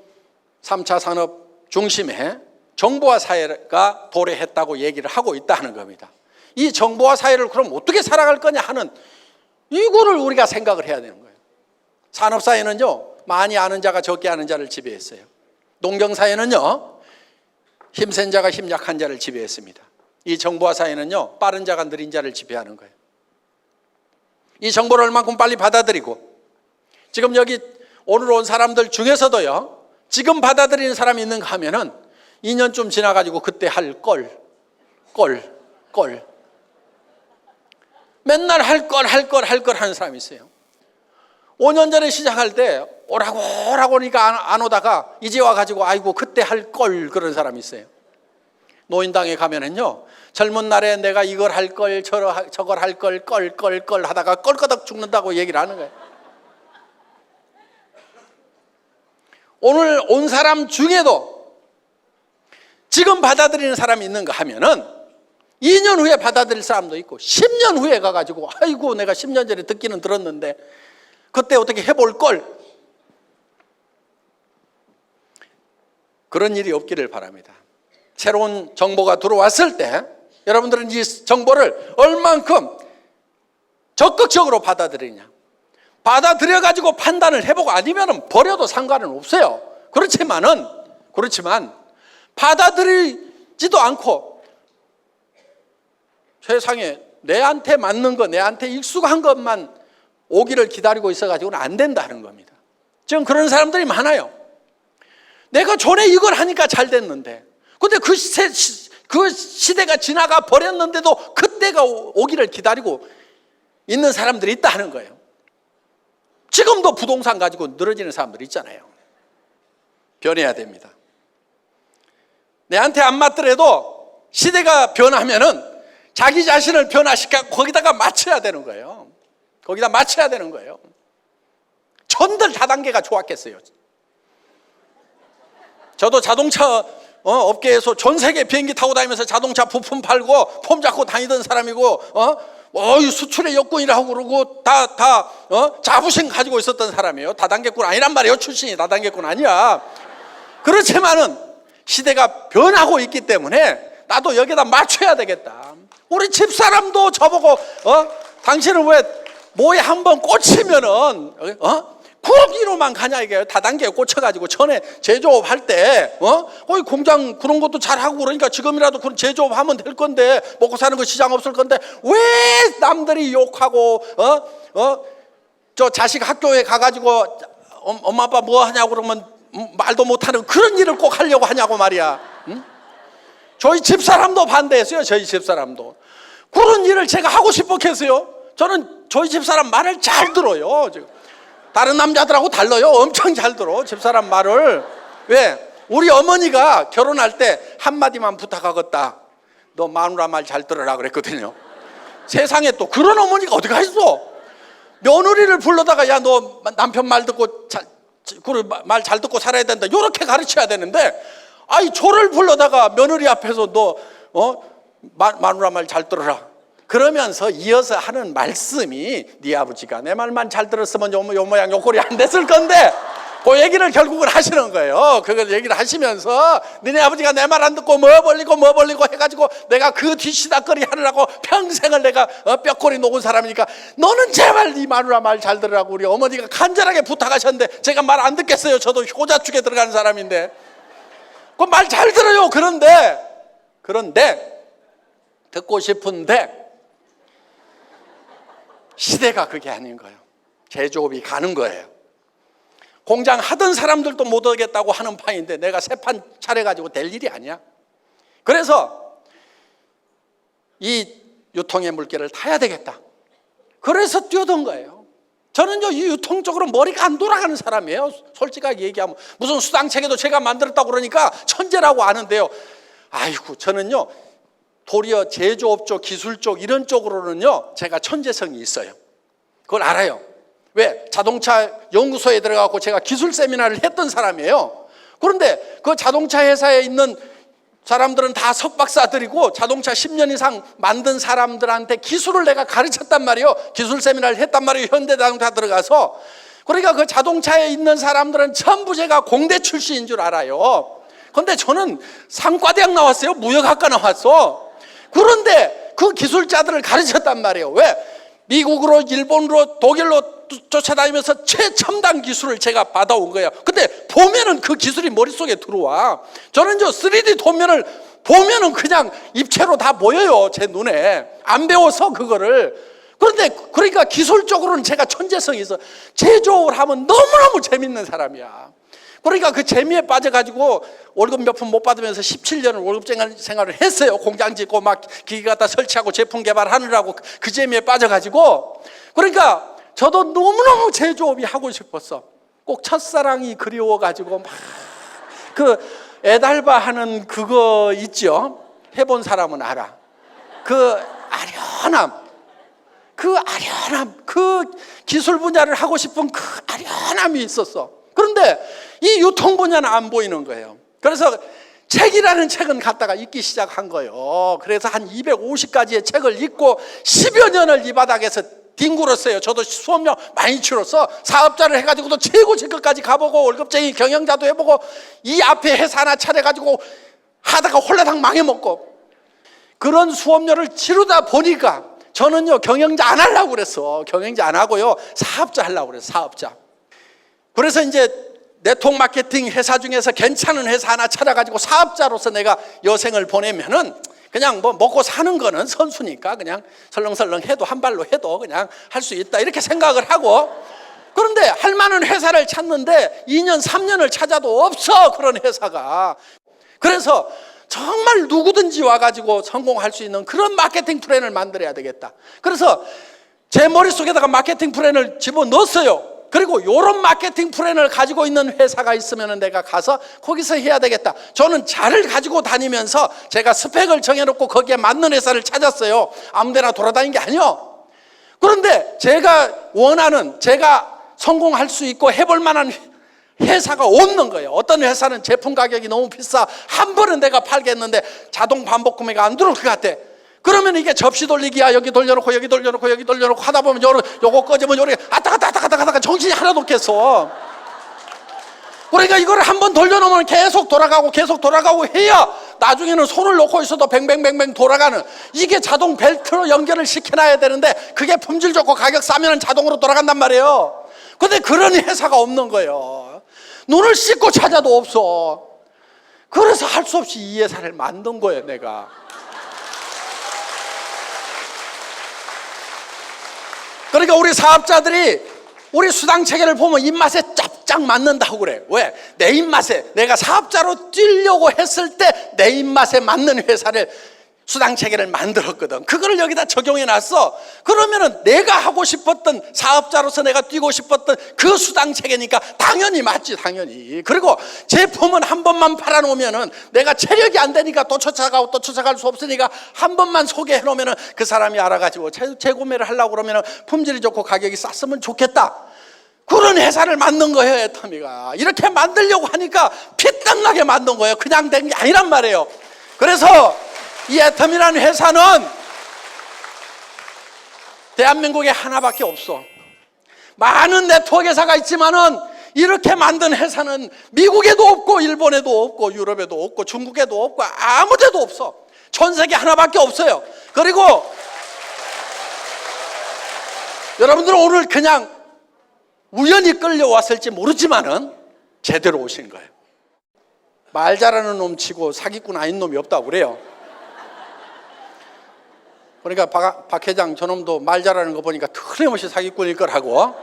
3차 산업 중심에 정보화 사회가 도래했다고 얘기를 하고 있다는 겁니다. 이 정보화 사회를 그럼 어떻게 살아갈 거냐 하는 이거를 우리가 생각을 해야 되는 거예요. 산업사회는요, 많이 아는 자가 적게 아는 자를 지배했어요. 농경사회는요, 힘센 자가 힘 약한 자를 지배했습니다. 이 정보화 사회는요, 빠른 자가 느린 자를 지배하는 거예요. 이 정보를 얼만큼 빨리 받아들이고, 지금 여기 오늘 온 사람들 중에서도요, 지금 받아들이는 사람이 있는가 하면은 2년쯤 지나가지고 그때 할 걸. 맨날 할 걸 하는 사람이 있어요. 5년 전에 시작할 때 오라고 하니까 안 오다가 이제 와가지고 아이고 그때 할 걸 그런 사람이 있어요. 노인당에 가면은요, 젊은 날에 내가 이걸 할 걸 저걸 할 걸 걸 하다가 껄끄덕 죽는다고 얘기를 하는 거예요. 오늘 온 사람 중에도 지금 받아들이는 사람이 있는가 하면은 2년 후에 받아들일 사람도 있고 10년 후에 가가지고 아이고 내가 10년 전에 듣기는 들었는데 그때 어떻게 해볼 걸, 그런 일이 없기를 바랍니다. 새로운 정보가 들어왔을 때 여러분들은 이 정보를 얼만큼 적극적으로 받아들이냐, 받아들여가지고 판단을 해보고 아니면 버려도 상관은 없어요. 그렇지만 받아들이지도 않고 세상에 내한테 맞는 거, 내한테 익숙한 것만 오기를 기다리고 있어가지고는 안 된다는 겁니다. 지금 그런 사람들이 많아요. 내가 전에 이걸 하니까 잘 됐는데, 근데 그 시대가 지나가 버렸는데도 그때가 오기를 기다리고 있는 사람들이 있다는 거예요. 지금도 부동산 가지고 늘어지는 사람들 있잖아요. 변해야 됩니다. 내한테 안 맞더라도 시대가 변하면은 자기 자신을 변화시켜 거기다가 맞춰야 되는 거예요. 거기다 맞춰야 되는 거예요. 전들 다단계가 좋았겠어요. 저도 자동차 업계에서 전 세계 비행기 타고 다니면서 자동차 부품 팔고 폼 잡고 다니던 사람이고, 수출의 여건이라고 그러고 다 자부심 가지고 있었던 사람이에요. 다단계꾼 아니란 말이에요. 출신이 다단계꾼 아니야. 그렇지만은 시대가 변하고 있기 때문에 나도 여기다 맞춰야 되겠다. 우리 집사람도 저보고 당신은 왜 뭐에 한번 꽂히면은 그러기로만 가냐 이게. 다단계에 꽂혀가지고 전에 제조업 할 때 거기 공장 그런 것도 잘하고 그러니까 지금이라도 그런 제조업 하면 될 건데, 먹고 사는 거 시장 없을 건데 왜 남들이 욕하고 저 자식 학교에 가가지고 엄마 아빠 뭐 하냐고 그러면 말도 못하는 그런 일을 꼭 하려고 하냐고 말이야. 응? 저희 집사람도 반대했어요. 저희 집사람도 그런 일을 제가 하고 싶었겠어요. 저는 저희 집사람 말을 잘 들어요. 지금 다른 남자들하고 달라요. 엄청 잘 들어 집사람 말을. 왜? 우리 어머니가 결혼할 때 한마디만 부탁하겠다. 너 마누라 말 잘 들으라 그랬거든요. 세상에 또 그런 어머니가 어디가 있어. 며느리를 불러다가 야 너 남편 말 듣고 말 잘 듣고 살아야 된다 이렇게 가르쳐야 되는데, 아이 저를 불러다가 며느리 앞에서 너 마누라 말 잘 들으라 그러면서 이어서 하는 말씀이 네 아버지가 내 말만 잘 들었으면 요 모양 요 꼴이 안 됐을 건데, 그 얘기를 결국은 하시는 거예요. 그걸 얘기를 하시면서 너네 아버지가 내 말 안 듣고 뭐 벌리고 해가지고 내가 그 뒤시다거리 하느라고 평생을 내가 뼈꼬리 녹은 사람이니까 너는 제발 네 마누라 말 잘 들으라고 우리 어머니가 간절하게 부탁하셨는데 제가 말 안 듣겠어요. 저도 효자축에 들어가는 사람인데 그 말 잘 들어요. 그런데 듣고 싶은데 시대가 그게 아닌 거예요. 제조업이 가는 거예요. 공장 하던 사람들도 못 오겠다고 하는 판인데 내가 새 판 차려가지고 될 일이 아니야. 그래서 이 유통의 물결을 타야 되겠다. 그래서 뛰어든 거예요. 저는요 이 유통 쪽으로 머리가 안 돌아가는 사람이에요. 솔직하게 얘기하면 무슨 수당체계도 제가 만들었다고 그러니까 천재라고 아는데요. 아이고 저는요 도리어 제조업 쪽, 기술 쪽 이런 쪽으로는요 제가 천재성이 있어요. 그걸 알아요. 왜? 자동차 연구소에 들어가고 제가 기술 세미나를 했던 사람이에요. 그런데 그 자동차 회사에 있는 사람들은 다 석박사들이고 자동차 10년 이상 만든 사람들한테 기술을 내가 가르쳤단 말이에요. 기술 세미나를 했단 말이에요. 현대자동차 들어가서. 그러니까 그 자동차에 있는 사람들은 전부 제가 공대 출신인 줄 알아요. 그런데 저는 상과대학 나왔어요. 무역학과 나왔어. 그런데 그 기술자들을 가르쳤단 말이에요. 왜? 미국으로 일본으로 독일로 쫓아다니면서 최첨단 기술을 제가 받아온 거예요. 근데 보면은 그 기술이 머릿속에 들어와. 저는 저 3D 도면을 보면은 그냥 입체로 다 보여요. 제 눈에. 안 배워서 그거를. 그런데 그러니까 기술적으로는 제가 천재성이 있어. 제조업을 하면 너무너무 재밌는 사람이야. 그러니까 그 재미에 빠져가지고 월급 몇 푼 못 받으면서 17년을 월급 생활을 했어요. 공장 짓고 막 기계 갖다 설치하고 제품 개발하느라고 그 재미에 빠져가지고. 그러니까 저도 너무너무 제조업이 하고 싶었어. 꼭 첫사랑이 그리워가지고 막 그 애달바 하는 그거 있죠. 해본 사람은 알아. 그 아련함, 그 기술 분야를 하고 싶은 그 아련함이 있었어. 그런데 이 유통 분야는 안 보이는 거예요. 그래서 책이라는 책은 갖다가 읽기 시작한 거예요. 그래서 한 250가지의 책을 읽고 10여 년을 이 바닥에서 뒹굴었어요. 저도 수업료 많이 치렀어. 사업자를 해가지고도 최고 직급까지 가보고 월급쟁이 경영자도 해보고 이 앞에 회사 하나 차려가지고 하다가 홀라당 망해먹고 그런 수업료를 치르다 보니까 저는요 경영자 안 하려고 그랬어. 경영자 안 하고요 사업자 하려고 그랬어. 사업자. 그래서 이제 네트워크 마케팅 회사 중에서 괜찮은 회사 하나 찾아가지고 사업자로서 내가 여생을 보내면은 그냥 뭐 먹고 사는 거는 선수니까 그냥 설렁설렁 해도 한 발로 해도 그냥 할 수 있다 이렇게 생각을 하고. 그런데 할 만한 회사를 찾는데 2년 3년을 찾아도 없어 그런 회사가. 그래서 정말 누구든지 와가지고 성공할 수 있는 그런 마케팅 플랜을 만들어야 되겠다. 그래서 제 머릿속에다가 마케팅 플랜을 집어넣었어요. 그리고 이런 마케팅 플랜을 가지고 있는 회사가 있으면 내가 가서 거기서 해야 되겠다. 저는 자를 가지고 다니면서 제가 스펙을 정해놓고 거기에 맞는 회사를 찾았어요. 아무 데나 돌아다닌 게 아니요. 그런데 제가 원하는, 제가 성공할 수 있고 해볼 만한 회사가 없는 거예요. 어떤 회사는 제품 가격이 너무 비싸. 한 번은 내가 팔겠는데 자동 반복 구매가 안 들어올 것 같아. 그러면 이게 접시 돌리기야. 여기 돌려놓고 여기 돌려놓고 여기 돌려놓고 하다 보면 요거 꺼지면 요렇게 아따가다가 정신이 하나도 없겠어. 그러니까 이거를 한번 돌려놓으면 계속 돌아가고 해야 나중에는 손을 놓고 있어도 뱅뱅뱅뱅 돌아가는, 이게 자동 벨트로 연결을 시켜놔야 되는데 그게 품질 좋고 가격 싸면 자동으로 돌아간단 말이에요. 근데 그런 회사가 없는 거예요. 눈을 씻고 찾아도 없어. 그래서 할 수 없이 이 회사를 만든 거예요, 내가. 그러니까 우리 사업자들이 우리 수당 체계를 보면 입맛에 짭짝 맞는다고 그래. 왜? 내 입맛에, 내가 사업자로 뛰려고 했을 때 내 입맛에 맞는 회사를 수당 체계를 만들었거든. 그거를 여기다 적용해 놨어. 그러면은 내가 하고 싶었던, 사업자로서 내가 뛰고 싶었던 그 수당 체계니까 당연히 맞지, 당연히. 그리고 제품은 한 번만 팔아놓으면은 내가 체력이 안 되니까 또 쫓아가고 또 쫓아갈 수 없으니까 한 번만 소개해 놓으면은 그 사람이 알아가지고 재구매를 하려고 그러면은 품질이 좋고 가격이 쌌으면 좋겠다. 그런 회사를 만든 거예요, 애터미가. 이렇게 만들려고 하니까 피땀나게 만든 거예요. 그냥 된 게 아니란 말이에요. 그래서 이 애터미라는 회사는 대한민국에 하나밖에 없어. 많은 네트워크 회사가 있지만은 이렇게 만든 회사는 미국에도 없고 일본에도 없고 유럽에도 없고 중국에도 없고 아무 데도 없어. 전 세계 하나밖에 없어요. 그리고 여러분들은 오늘 그냥 우연히 끌려왔을지 모르지만은 제대로 오신 거예요. 말 잘하는 놈 치고 사기꾼 아닌 놈이 없다고 그래요. 그러니까 박 회장 저놈도 말 잘하는 거 보니까 틀림없이 사기꾼일 거라고.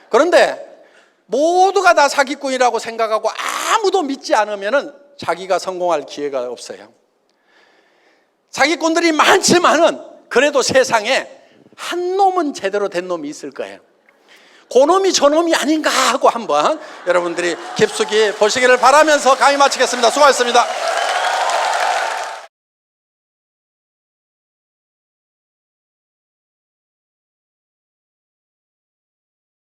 그런데 모두가 다 사기꾼이라고 생각하고 아무도 믿지 않으면은 자기가 성공할 기회가 없어요. 사기꾼들이 많지만은 그래도 세상에 한 놈은 제대로 된 놈이 있을 거예요. 그 놈이 저 놈이 아닌가 하고 한번 여러분들이 깊숙이 보시기를 바라면서 강의 마치겠습니다. 수고하셨습니다.